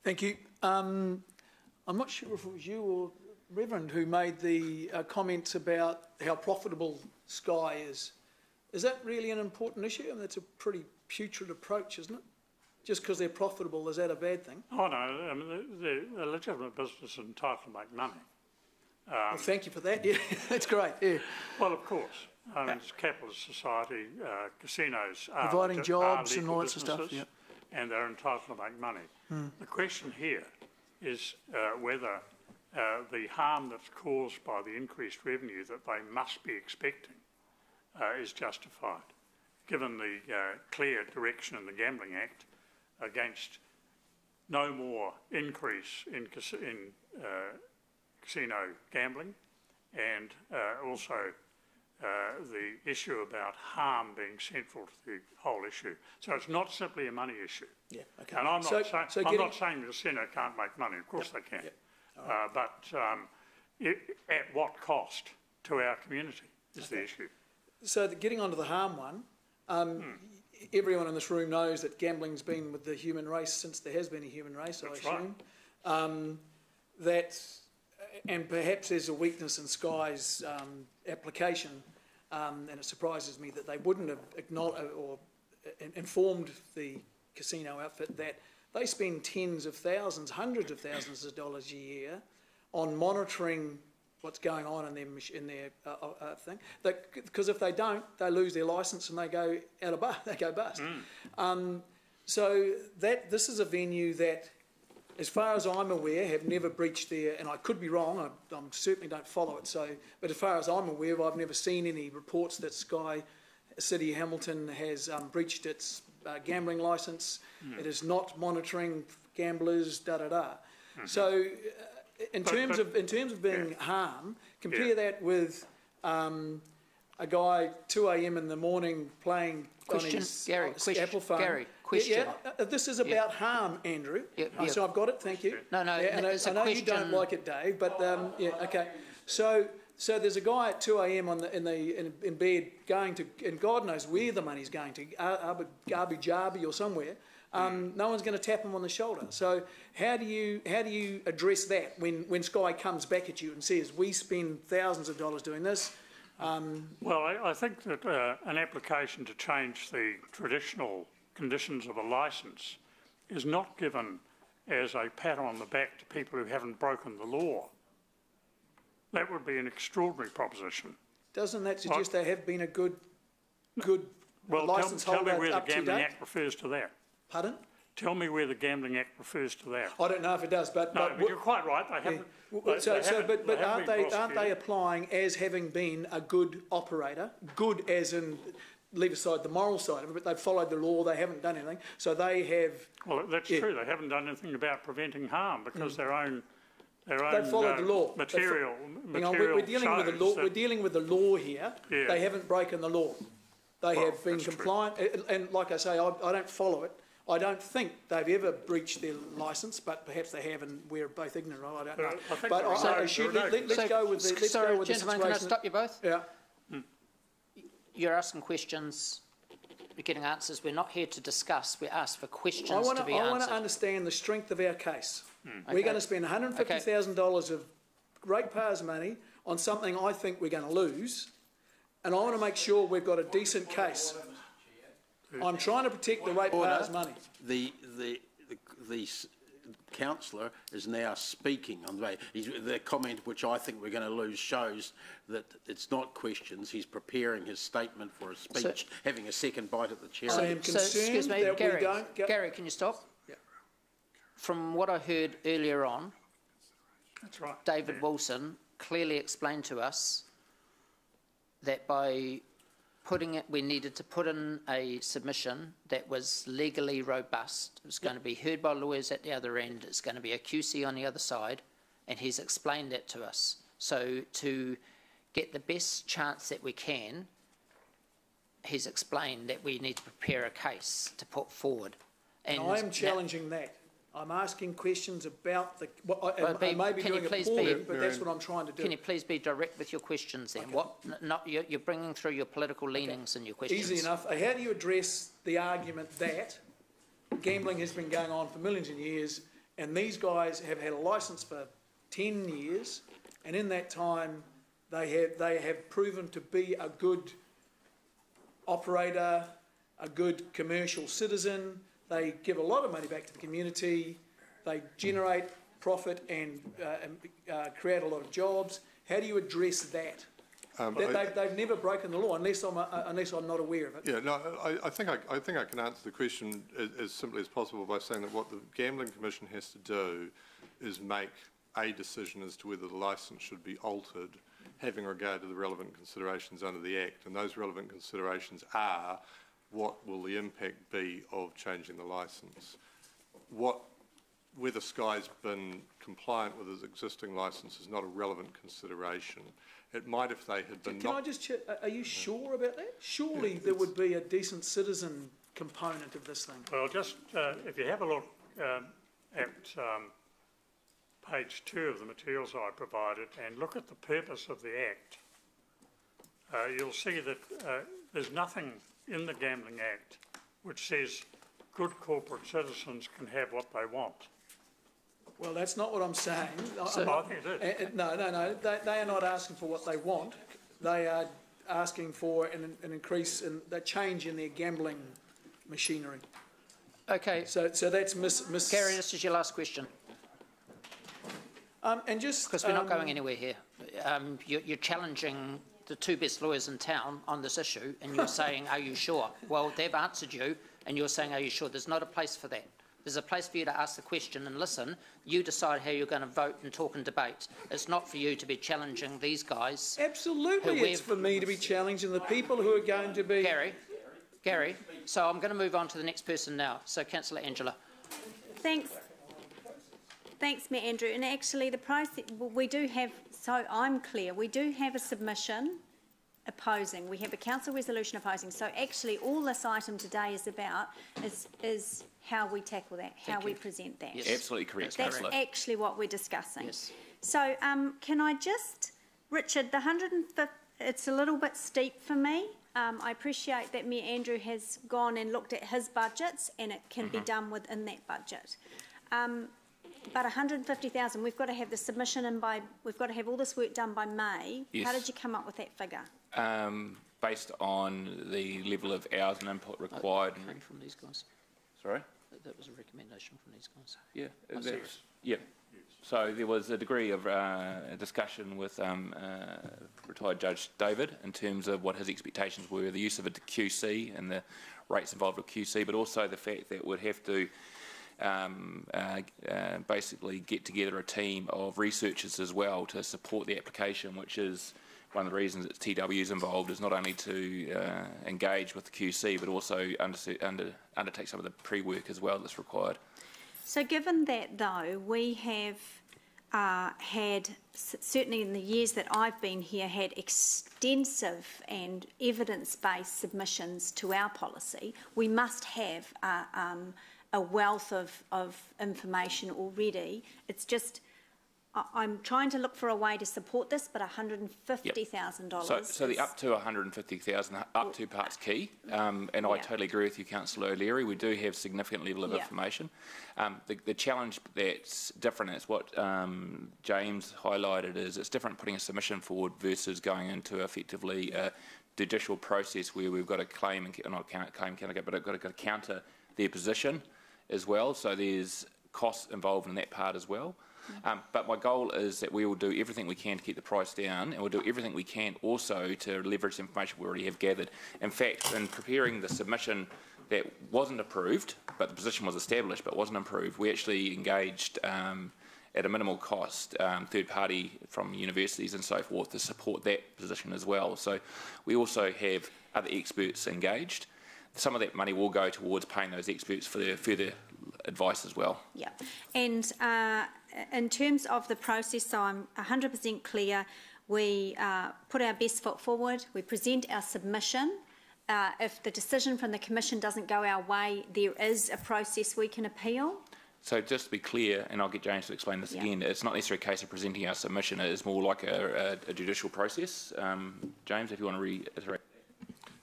Thank you. I'm not sure if it was you or Reverend who made the comments about how profitable Sky is. Is that really an important issue? I mean, that's a pretty putrid approach, isn't it? Just because they're profitable, is that a bad thing? Oh, no. I mean, they're a legitimate business entitled to make money. Well, thank you for that. Yeah, that's great. Yeah. Well, of course. I mean, it's a capitalist society. Casinos are providing jobs and all that sort of stuff. Yep. And they're entitled to make money. The question here is whether the harm that's caused by the increased revenue that they must be expecting is justified, given the clear direction in the Gambling Act against no more increase in casino gambling, and also the issue about harm being central to the whole issue. So it's not simply a money issue. Yeah, okay. And I'm not saying the casino can't make money. Of course they can. Yep. Right. But at what cost to our community is the issue. So getting onto the harm one, everyone in this room knows that gambling's been with the human race since there has been a human race, That's I assume. Right. And perhaps there's a weakness in Sky's application, and it surprises me that they wouldn't have acknowledged or informed the casino outfit that they spend tens of thousands, hundreds of thousands of dollars a year on monitoring what's going on in their thing. Because if they don't, they lose their licence and they go out of they go bust. So this is a venue that, as far as I'm aware, have never breached their, and I could be wrong, I certainly don't follow it, but as far as I'm aware, I've never seen any reports that Sky City Hamilton has breached its gambling licence. It is not monitoring gamblers, So in terms of being harm, compare that with a guy 2 a.m. in the morning playing on his Apple phone. Gary, question. This is about harm, Andrew. So I've got it. Thank you. No, and I know you don't like it, Dave, but okay. So there's a guy at 2 a.m. in bed going to, and God knows where the money's going to, Abu Dhabi or somewhere. No one's going to tap him on the shoulder. So how do you address that when Sky comes back at you and says we spend thousands of dollars doing this? Well, I think that an application to change the traditional conditions of a licence is not given as a pat on the back to people who haven't broken the law. That would be an extraordinary proposition. Doesn't that suggest they have been a good licence holder? Tell me where the Gambling Act refers to that. Pardon? Tell me where the Gambling Act refers to that. I don't know if it does, but you're quite right. They haven't. But aren't they applying as having been a good operator? Good as in, leave aside the moral side of it, but they've followed the law. They haven't done anything, so they have. Well, that's true. They haven't done anything about preventing harm because their own. They've followed the law. Material. We're dealing with the law. We're dealing with the law here. Yeah. They haven't broken the law. They have been compliant, and like I say, I don't follow it. I don't think they've ever breached their licence, but perhaps they have, and we're both ignorant. I don't know. Let's go with the. Sorry, gentlemen, can I stop you both? Yeah. You're asking questions. We're getting answers. We're not here to discuss. We're asked for questions to be answered. I want to understand the strength of our case. We're going to spend $150,000 of ratepayers' money on something I think we're going to lose, and I want to make sure we've got a decent case. I'm trying to protect the ratepayers' money. The councillor is now speaking on the comment which I think we're going to lose shows that it's not questions. He's preparing his statement for a speech, having a second bite at the chair. I am concerned that we don't. Gary, can you stop? Yeah. From what I heard earlier on, that's right. David Wilson clearly explained to us that by putting it, we needed to put in a submission that was legally robust. It was going to be heard by lawyers at the other end. It's going to be a QC on the other side, and he's explained that to us. So to get the best chance that we can, he's explained that we need to prepare a case to put forward. And I am challenging that. I'm asking questions about the. I may be doing it poorly, but that's what I'm trying to do. Can you please be direct with your questions then? Okay. You're bringing through your political leanings in your questions. Easy enough. How do you address the argument that gambling has been going on for millions of years, and these guys have had a licence for 10 years, and in that time they have proven to be a good operator, a good commercial citizen. They give a lot of money back to the community. They generate profit and create a lot of jobs. How do you address that? They've never broken the law unless I'm not aware of it. Yeah, no, I think I can answer the question as simply as possible by saying that what the Gambling Commission has to do is make a decision as to whether the licence should be altered, having regard to the relevant considerations under the Act, and those relevant considerations are what will the impact be of changing the licence? Whether Sky's been compliant with its existing licence is not a relevant consideration. It might if they had been. Can I just check? Are you sure about that? Surely there would be a decent citizen component of this thing. Well, just if you have a look at page 2 of the materials I provided and look at the purpose of the Act, you'll see that there's nothing in the Gambling Act which says good corporate citizens can have what they want. Well, that's not what I'm saying. I think it is. No. They are not asking for what they want. They are asking for an increase in the change in their gambling machinery. Okay. So that's Miss. Kerry, this is your last question. And just because we're not going anywhere here. You're challenging the two best lawyers in town on this issue, and you're saying, "Are you sure?" Well, they've answered you, and you're saying, "Are you sure?" There's not a place for that. There's a place for you to ask the question and listen. You decide how you're going to vote and talk and debate. It's not for you to be challenging these guys. Absolutely, it's for me to be challenging the people who are going to be. Gary. So I'm going to move on to the next person now. So, Councillor Angela. Thanks, Mayor Andrew. And actually, the process, we do have, so I'm clear, we do have a submission opposing. We have a council resolution opposing. So actually, all this item today is about is how we tackle that, how we present that. Yes. Absolutely correct, That's Councillor. actually what we're discussing. Yes. So can I just, Richard, the 150, it's a little bit steep for me. I appreciate that Mayor Andrew has gone and looked at his budgets and it can be done within that budget. But 150,000, we've got to have the submission in by, we've got to have all this work done by May. Yes. How did you come up with that figure? Based on the level of hours and input required. Came from these guys. Sorry? That was a recommendation from these guys. Yeah. Yeah. So there was a degree of discussion with retired Judge David in terms of what his expectations were, the use of a QC and the rates involved with QC, but also the fact that we'd have to basically get together a team of researchers as well to support the application, which is one of the reasons that TW is involved, is not only to engage with the QC but also undertake some of the pre-work as well that's required. So given that though, we have had, certainly in the years that I've been here, had extensive and evidence-based submissions to our policy, we must have a wealth of information already. It's just, I'm trying to look for a way to support this, but $150,000. So the up to 150,000, up to part's key, and I totally agree with you, Councillor O'Leary. We do have significant level of information. The challenge that's different is what James highlighted is it's different putting a submission forward versus going into effectively a judicial process where we've got to claim and not claim, but I've got to counter their position as well. So there's costs involved in that part as well. But my goal is that we will do everything we can to keep the price down, and we'll do everything we can also to leverage the information we already have gathered. In fact, in preparing the submission that wasn't approved, but the position was established but wasn't approved, we actually engaged at a minimal cost third party from universities and so forth to support that position as well. So we also have other experts engaged. Some of that money will go towards paying those experts for their further advice as well. Yeah, and in terms of the process, so I'm 100% clear, we put our best foot forward, we present our submission. If the decision from the Commission doesn't go our way, there is a process we can appeal. So just to be clear, and I'll get James to explain this again, it's not necessarily a case of presenting our submission, it is more like a judicial process. James, if you want to reiterate.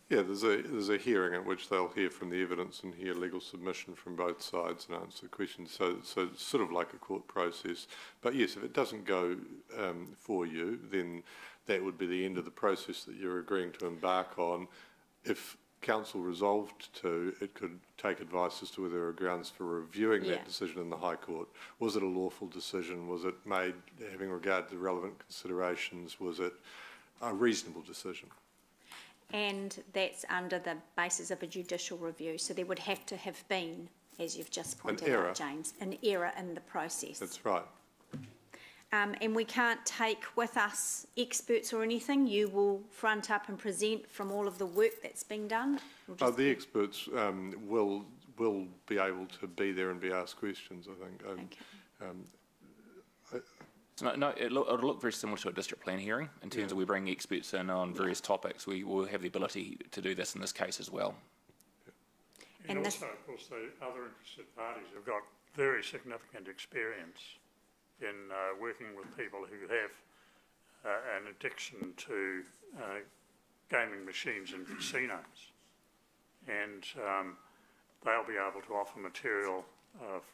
Yeah, there's a hearing at which they'll hear from the evidence and hear legal submission from both sides and answer questions. So it's sort of like a court process. But yes, if it doesn't go for you, then that would be the end of the process that you're agreeing to embark on. If Council resolved to, it could take advice as to whether there are grounds for reviewing that decision in the High Court. Was it a lawful decision? Was it made having regard to relevant considerations? Was it a reasonable decision? And that's under the basis of a judicial review. So there would have to have been, as you've just pointed out, James, an error in the process. That's right. And we can't take with us experts or anything. You will front up and present from all of the work that's been done? The experts will be able to be there and be asked questions, I think. It'll look very similar to a district plan hearing in terms of we bring experts in on various topics. We will have the ability to do this in this case as well. And also, of course, the other interested parties have got very significant experience in working with people who have an addiction to gaming machines in casinos. And they'll be able to offer material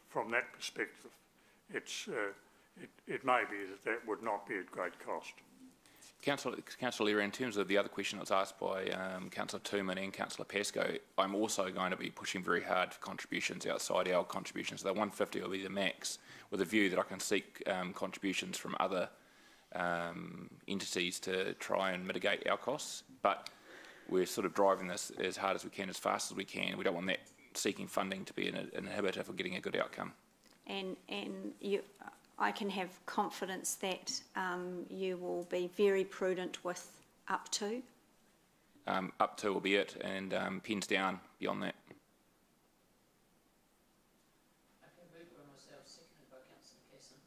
from that perspective. It may be that would not be at great cost. Councillor Leary, in terms of the other question that was asked by Councillor Tooman and Councillor Pascoe, I'm also going to be pushing very hard for contributions outside our contributions. The 150 will be the max, with a view that I can seek contributions from other entities to try and mitigate our costs. But we're sort of driving this as hard as we can, as fast as we can. We don't want that seeking funding to be an inhibitor for getting a good outcome. And I can have confidence that you will be very prudent with up to. Up to will be it, and pens down beyond that. Okay, moved by myself, seconded by Councillor Kesson.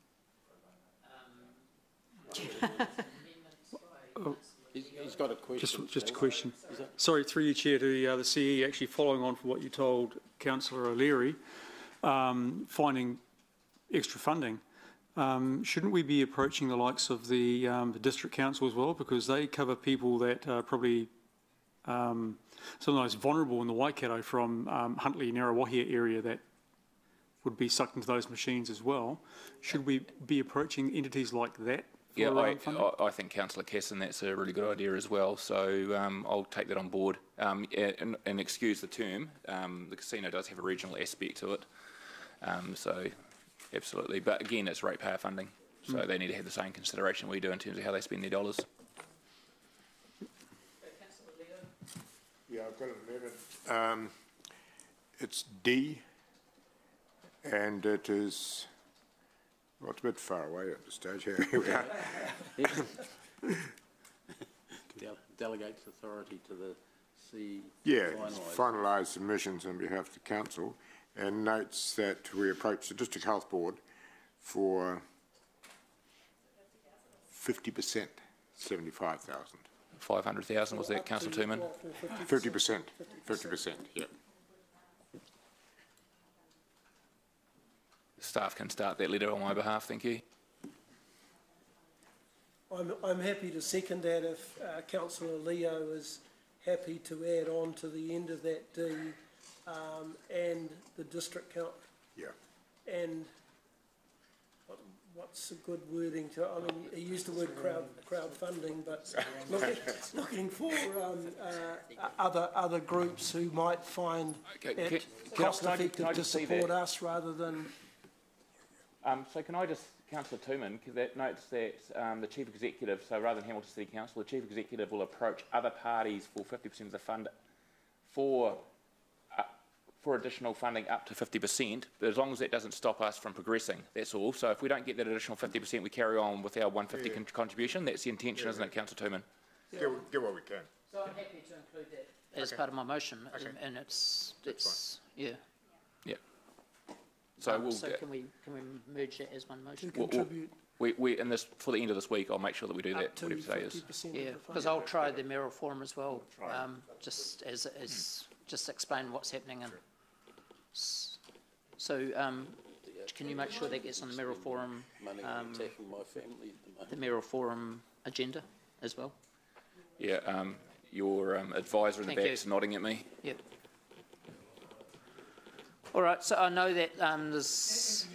He's got a question. Just a question. Sorry, through you, Chair, to the CE, actually following on from what you told Councillor O'Leary, finding extra funding. Shouldn't we be approaching the likes of the District Council as well, because they cover people that are probably some of the most vulnerable in the Waikato from Huntly, Ngarawahia area that would be sucked into those machines as well. Should we be approaching entities like that? Yeah, I think Councillor Kesson, that's a really good idea as well. So I'll take that on board. And excuse the term, the casino does have a regional aspect to it. So absolutely. But again, it's ratepayer funding. So they need to have the same consideration we do in terms of how they spend their dollars. Yeah, I've got it 11. It's D, and it is, well, it's a bit far away at this stage. Here we are. Delegates authority to the C. Yeah, finalise submissions on behalf of the council, and notes that we approached the District Health Board for 50%, 75,000. 500,000 was that, Councillor Tooman? 50%, 50%, yeah. Staff can start that letter on my behalf, thank you. I'm happy to second that if Councillor Leo is happy to add on to the end of that D and the district count. Yeah. And what's a good wording to? I mean, he used the word crowdfunding, but looking for other groups who might find it cost effective to support us rather than. So can I just, Councillor Tooman, because that notes that the Chief Executive, so rather than Hamilton City Council, the Chief Executive will approach other parties for 50% of the fund for additional funding up to 50%, but as long as that doesn't stop us from progressing, that's all. So if we don't get that additional 50%, we carry on with our 150 contribution. That's the intention, isn't it, Councillor Tooman? Get what we can. So I'm happy to include that as part of my motion, and it's yeah. Yeah. So so can we merge that as one motion? We in this for the end of this week, I'll make sure that we do that. Whatever today is. Yeah, because I'll try the mayoral forum as well, just as just explain what's happening. And so, can you make sure that gets on the mayoral forum? The mayoral forum agenda as well. Yeah, your advisor in the back is nodding at me. Yep. All right. So I know that there's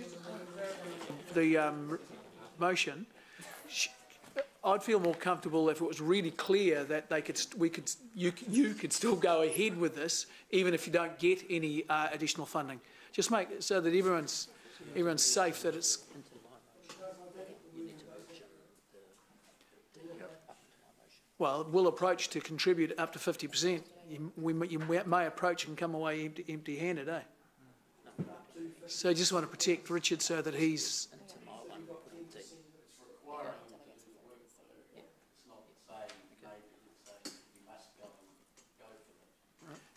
the motion. I'd feel more comfortable if it was really clear that you could still go ahead with this, even if you don't get any additional funding. Just make it so that everyone's safe that it's. Well, we'll approach to contribute up to 50%. You may approach and come away empty-handed, eh? So I just want to protect Richard so that he's.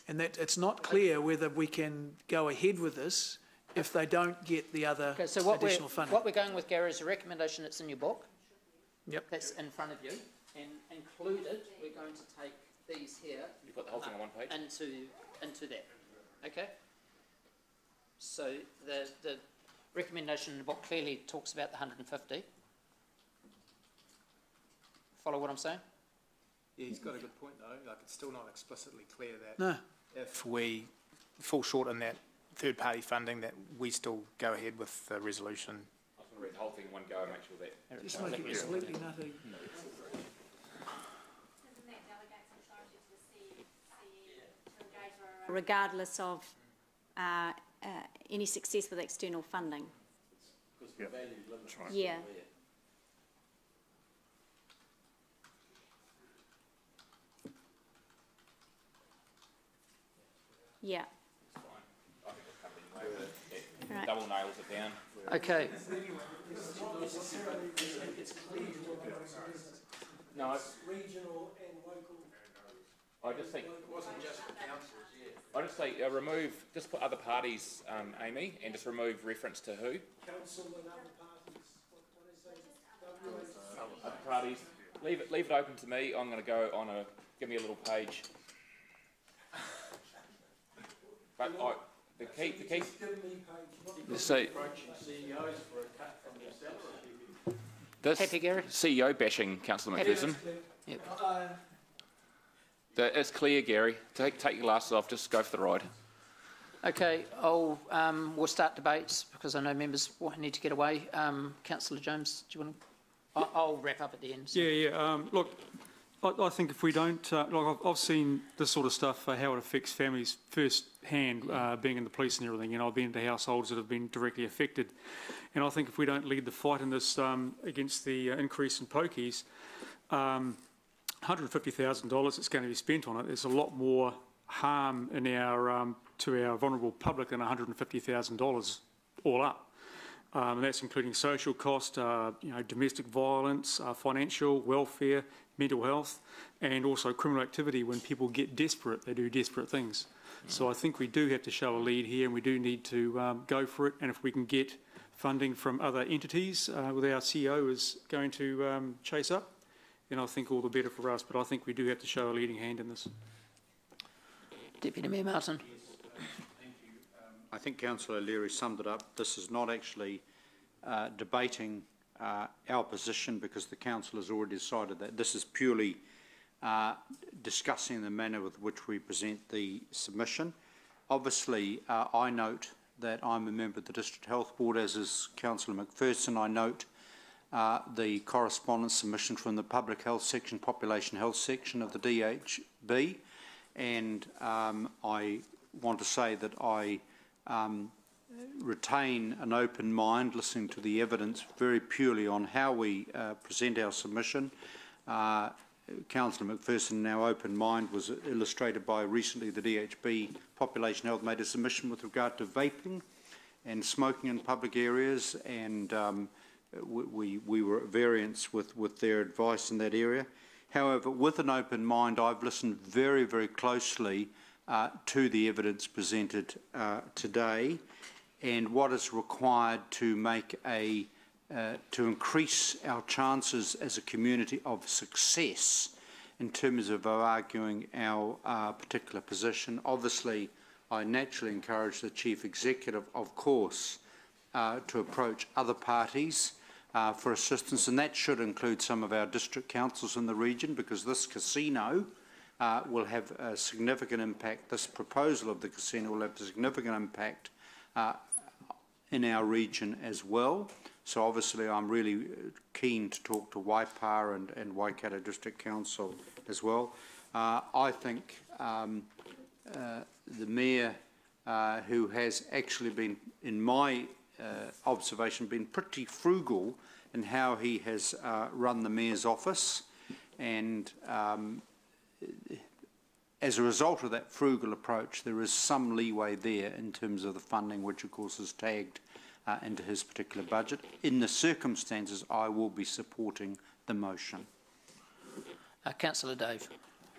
And that it's not clear whether we can go ahead with this if they don't get the other additional funding. What we're going with, Gary, is a recommendation that's in your book. Yep. That's in front of you. And included, we're going to take these here. You put the whole thing on one page? Into that. Okay? So the recommendation in the book clearly talks about the 150. Follow what I'm saying? Yeah, he's got a good point though. Like, it's still not explicitly clear that no. If we fall short in that third-party funding, that we still go ahead with the resolution. I was going to read the whole thing in one go and make sure that. Just make it completely nutty. regardless of any success with external funding. Yep. Yeah. Yeah. Right. Double nails it down. Okay. No, it's regional and local. I just think it wasn't just for councillors. I just say remove, just put other parties, Amy, and just remove reference to who. Council and other parties. What is that? Other parties. Leave it open to me. I'm going to go on a. Give me a little page. But the key. So, this Happy, Gary? CEO bashing, Councillor McPherson. Yep. It's clear, Gary. Take your glasses off. Just go for the ride. Okay, we'll start debates because I know members need to get away. Councillor Jones, do you want to? I'll wrap up at the end. So. Yeah. Look, I think if we don't, I've seen this sort of stuff, how it affects families first-hand, being in the police and everything. I've been into households that have been directly affected. And I think if we don't lead the fight in this against the increase in pokies, $150,000 that's going to be spent on it, there's a lot more harm in our to our vulnerable public than $150,000 all up. And that's including social cost, domestic violence, financial, welfare, mental health, and also criminal activity. When people get desperate, they do desperate things. So I think we do have to show a lead here, and we do need to go for it. And if we can get funding from other entities, with our CEO is going to chase up, then I think all the better for us. But I think we do have to show a leading hand in this. Deputy Mayor Martin. I think Councillor Leary summed it up. This is not actually debating our position because the Council has already decided that. This is purely discussing the manner with which we present the submission. Obviously, I note that I'm a member of the District Health Board, as is Councillor McPherson. I note the correspondence submission from the Public Health section, Population Health section of the DHB, and I want to say that I retain an open mind, listening to the evidence very purely on how we present our submission. Councillor McPherson, our open mind was illustrated by recently the DHB Population Health made a submission with regard to vaping and smoking in public areas, and we were at variance with their advice in that area. However, with an open mind, I've listened very, very closely to the evidence presented today, and what is required to make to increase our chances as a community of success in terms of arguing our particular position. Obviously, I naturally encourage the Chief Executive, of course, to approach other parties for assistance, and that should include some of our district councils in the region, because this casino will have a significant impact. This proposal of the casino will have a significant impact in our region as well. So obviously I'm really keen to talk to Waipa and Waikato District Council as well. I think the Mayor, who has actually been, in my observation, been pretty frugal in how he has run the Mayor's office, and as a result of that frugal approach, there is some leeway there in terms of the funding, which of course is tagged into his particular budget. In the circumstances, I will be supporting the motion. Councillor Dave.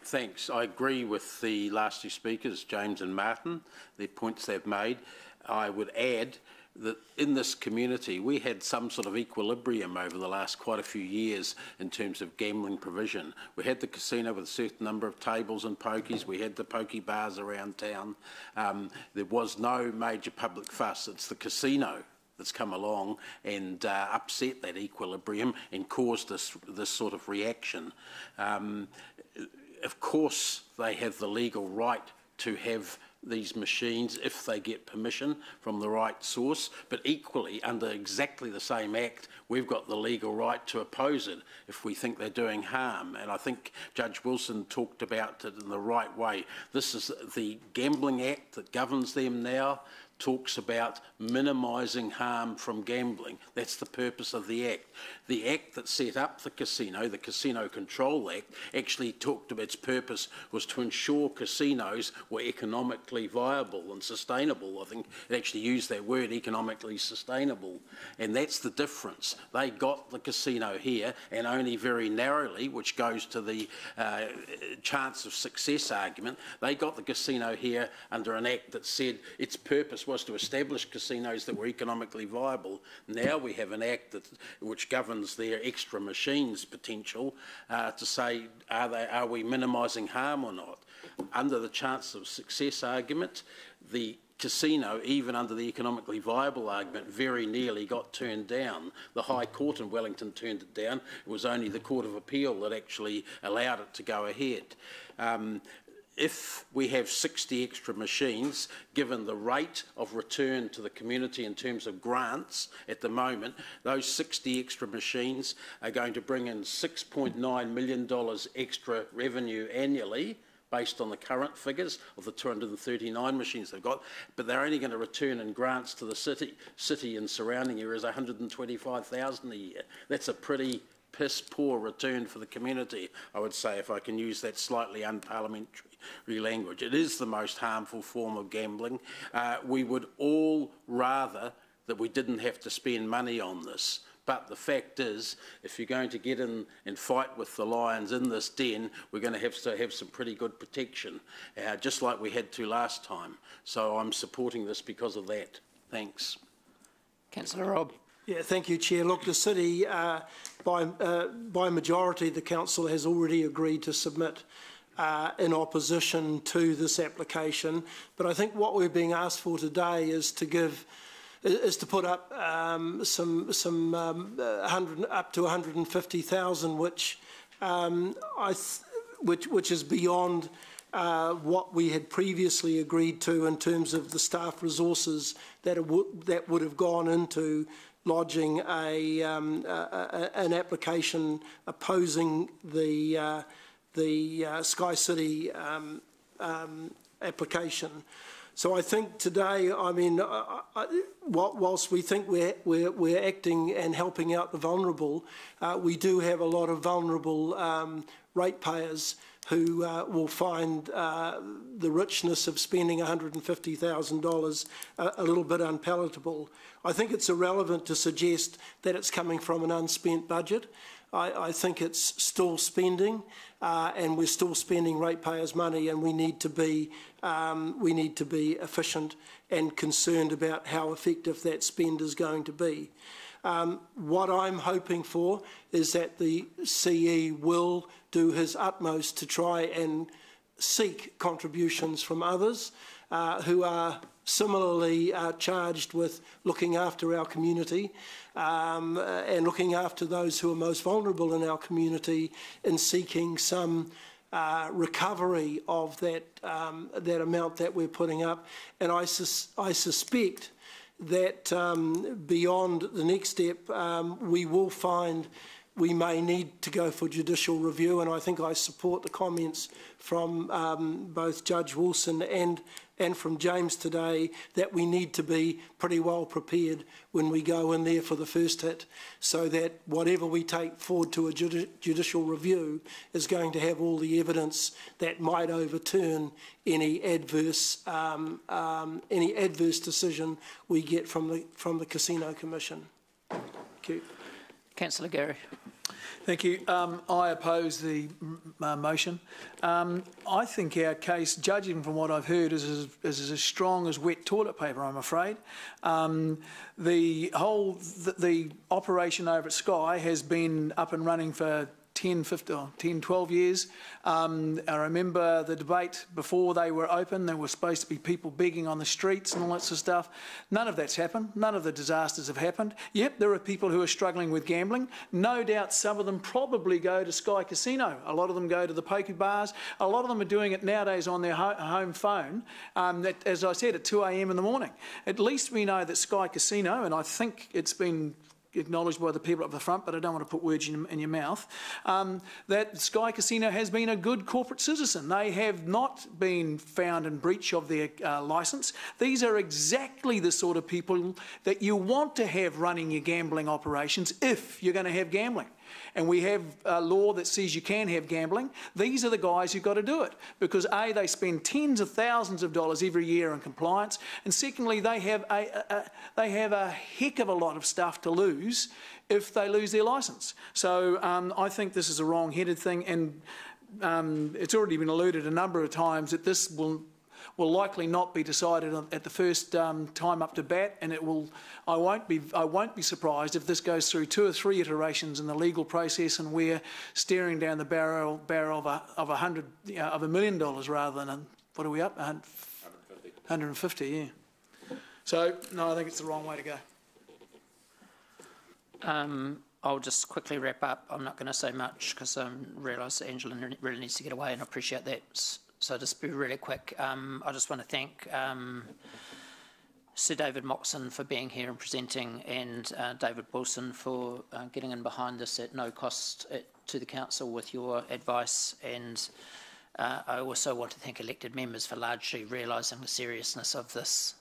Thanks. I agree with the last two speakers, James and Martin, the points they've made. I would add that in this community we had some sort of equilibrium over the last quite a few years in terms of gambling provision. We had the casino with a certain number of tables and pokies, we had the pokey bars around town. There was no major public fuss. It's the casino that's come along and upset that equilibrium and caused this sort of reaction. Of course they have the legal right to have these machines if they get permission from the right source, but equally under exactly the same act we've got the legal right to oppose it if we think they're doing harm. And I think Judge Wilson talked about it in the right way. This is the Gambling Act that governs them now, talks about minimising harm from gambling. That's the purpose of the Act. The Act that set up the Casino Control Act, actually talked about its purpose was to ensure casinos were economically viable and sustainable. I think it actually used that word, economically sustainable. And that's the difference. They got the casino here, and only very narrowly, which goes to the chance of success argument, they got the casino here under an Act that said its purpose was to establish casinos that were economically viable. Now we have an Act which governs their extra machines potential to say, are we minimising harm or not? Under the chance of success argument, the casino, even under the economically viable argument, very nearly got turned down. The High Court in Wellington turned it down. It was only the Court of Appeal that actually allowed it to go ahead. If we have 60 extra machines, given the rate of return to the community in terms of grants at the moment, those 60 extra machines are going to bring in $6.9 million extra revenue annually, based on the current figures of the 239 machines they've got, but they're only going to return in grants to the city and surrounding areas $125,000 a year. That's a pretty piss poor return for the community, I would say, if I can use that slightly unparliamentary language. It is the most harmful form of gambling. We would all rather that we didn't have to spend money on this. But the fact is, if you're going to get in and fight with the lions in this den, we're going to have some pretty good protection, just like we had to last time. So I'm supporting this because of that. Thanks. Councillor Robb. Yeah, thank you, Chair. Look, the city, by majority, the council has already agreed to submit in opposition to this application. But I think what we're being asked for today is to put up up to 150,000, which is beyond what we had previously agreed to in terms of the staff resources that would have gone into lodging an application opposing the Sky City application. So I think today, I mean, whilst we think we're acting and helping out the vulnerable, we do have a lot of vulnerable ratepayers who will find the richness of spending $150,000 a little bit unpalatable. I think it's irrelevant to suggest that it's coming from an unspent budget. I think it's still spending, and we're still spending ratepayers' money, and we need to be efficient and concerned about how effective that spend is going to be. What I'm hoping for is that the CE will do his utmost to try and seek contributions from others who are similarly charged with looking after our community and looking after those who are most vulnerable in our community, in seeking some recovery of that amount that we're putting up. And I suspect that beyond the next step, we will find we may need to go for judicial review, and I think I support the comments from both Judge Wilson and from James today that we need to be pretty well prepared when we go in there for the first hit, so that whatever we take forward to a judicial review is going to have all the evidence that might overturn any adverse decision we get from the Casino Commission. Thank you. Councillor Gary. Thank you. I oppose the motion. I think our case, judging from what I've heard, is as strong as wet toilet paper, I'm afraid. The operation over at Sky has been up and running for 10, 12 years. I remember the debate before they were open. There were supposed to be people begging on the streets and all that sort of stuff. None of that's happened. None of the disasters have happened. Yep, there are people who are struggling with gambling. No doubt some of them probably go to Sky Casino. A lot of them go to the poker bars. A lot of them are doing it nowadays on their home phone, as I said, at 2 a.m. in the morning. At least we know that Sky Casino, and I think it's been acknowledged by the people up the front, but I don't want to put words in your mouth, that Sky Casino has been a good corporate citizen. They have not been found in breach of their licence. These are exactly the sort of people that you want to have running your gambling operations if you're going to have gambling. And we have a law that says you can have gambling. These are the guys who've got to do it because A, they spend tens of thousands of dollars every year on compliance, and secondly, they have a heck of a lot of stuff to lose if they lose their licence. So I think this is a wrong-headed thing, and it's already been alluded a number of times that this will likely not be decided at the first time up to bat, and it will. I won't be surprised if this goes through 2 or 3 iterations in the legal process, and we're staring down the barrel of $1 million rather than what are we up? 150, yeah. So no, I think it's the wrong way to go. I'll just quickly wrap up. I'm not going to say much because I realise that Angela really needs to get away, and I appreciate that. So just be really quick. I just want to thank Sir David Moxon for being here and presenting, and David Wilson for getting in behind this at no cost to the council with your advice. And I also want to thank elected members for largely realising the seriousness of this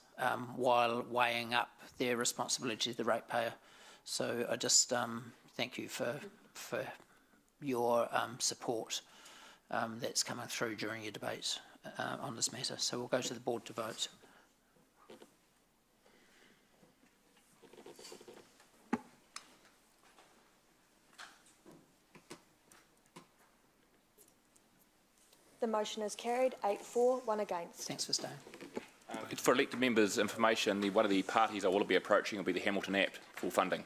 while weighing up their responsibility to the ratepayer. So I just thank you for your support that's coming through during your debates on this matter. So we'll go to the board to vote. The motion is carried, 8-4, 1 against. Thanks for staying. For elected members' information, one of the parties I will be approaching will be the Hamilton App full funding.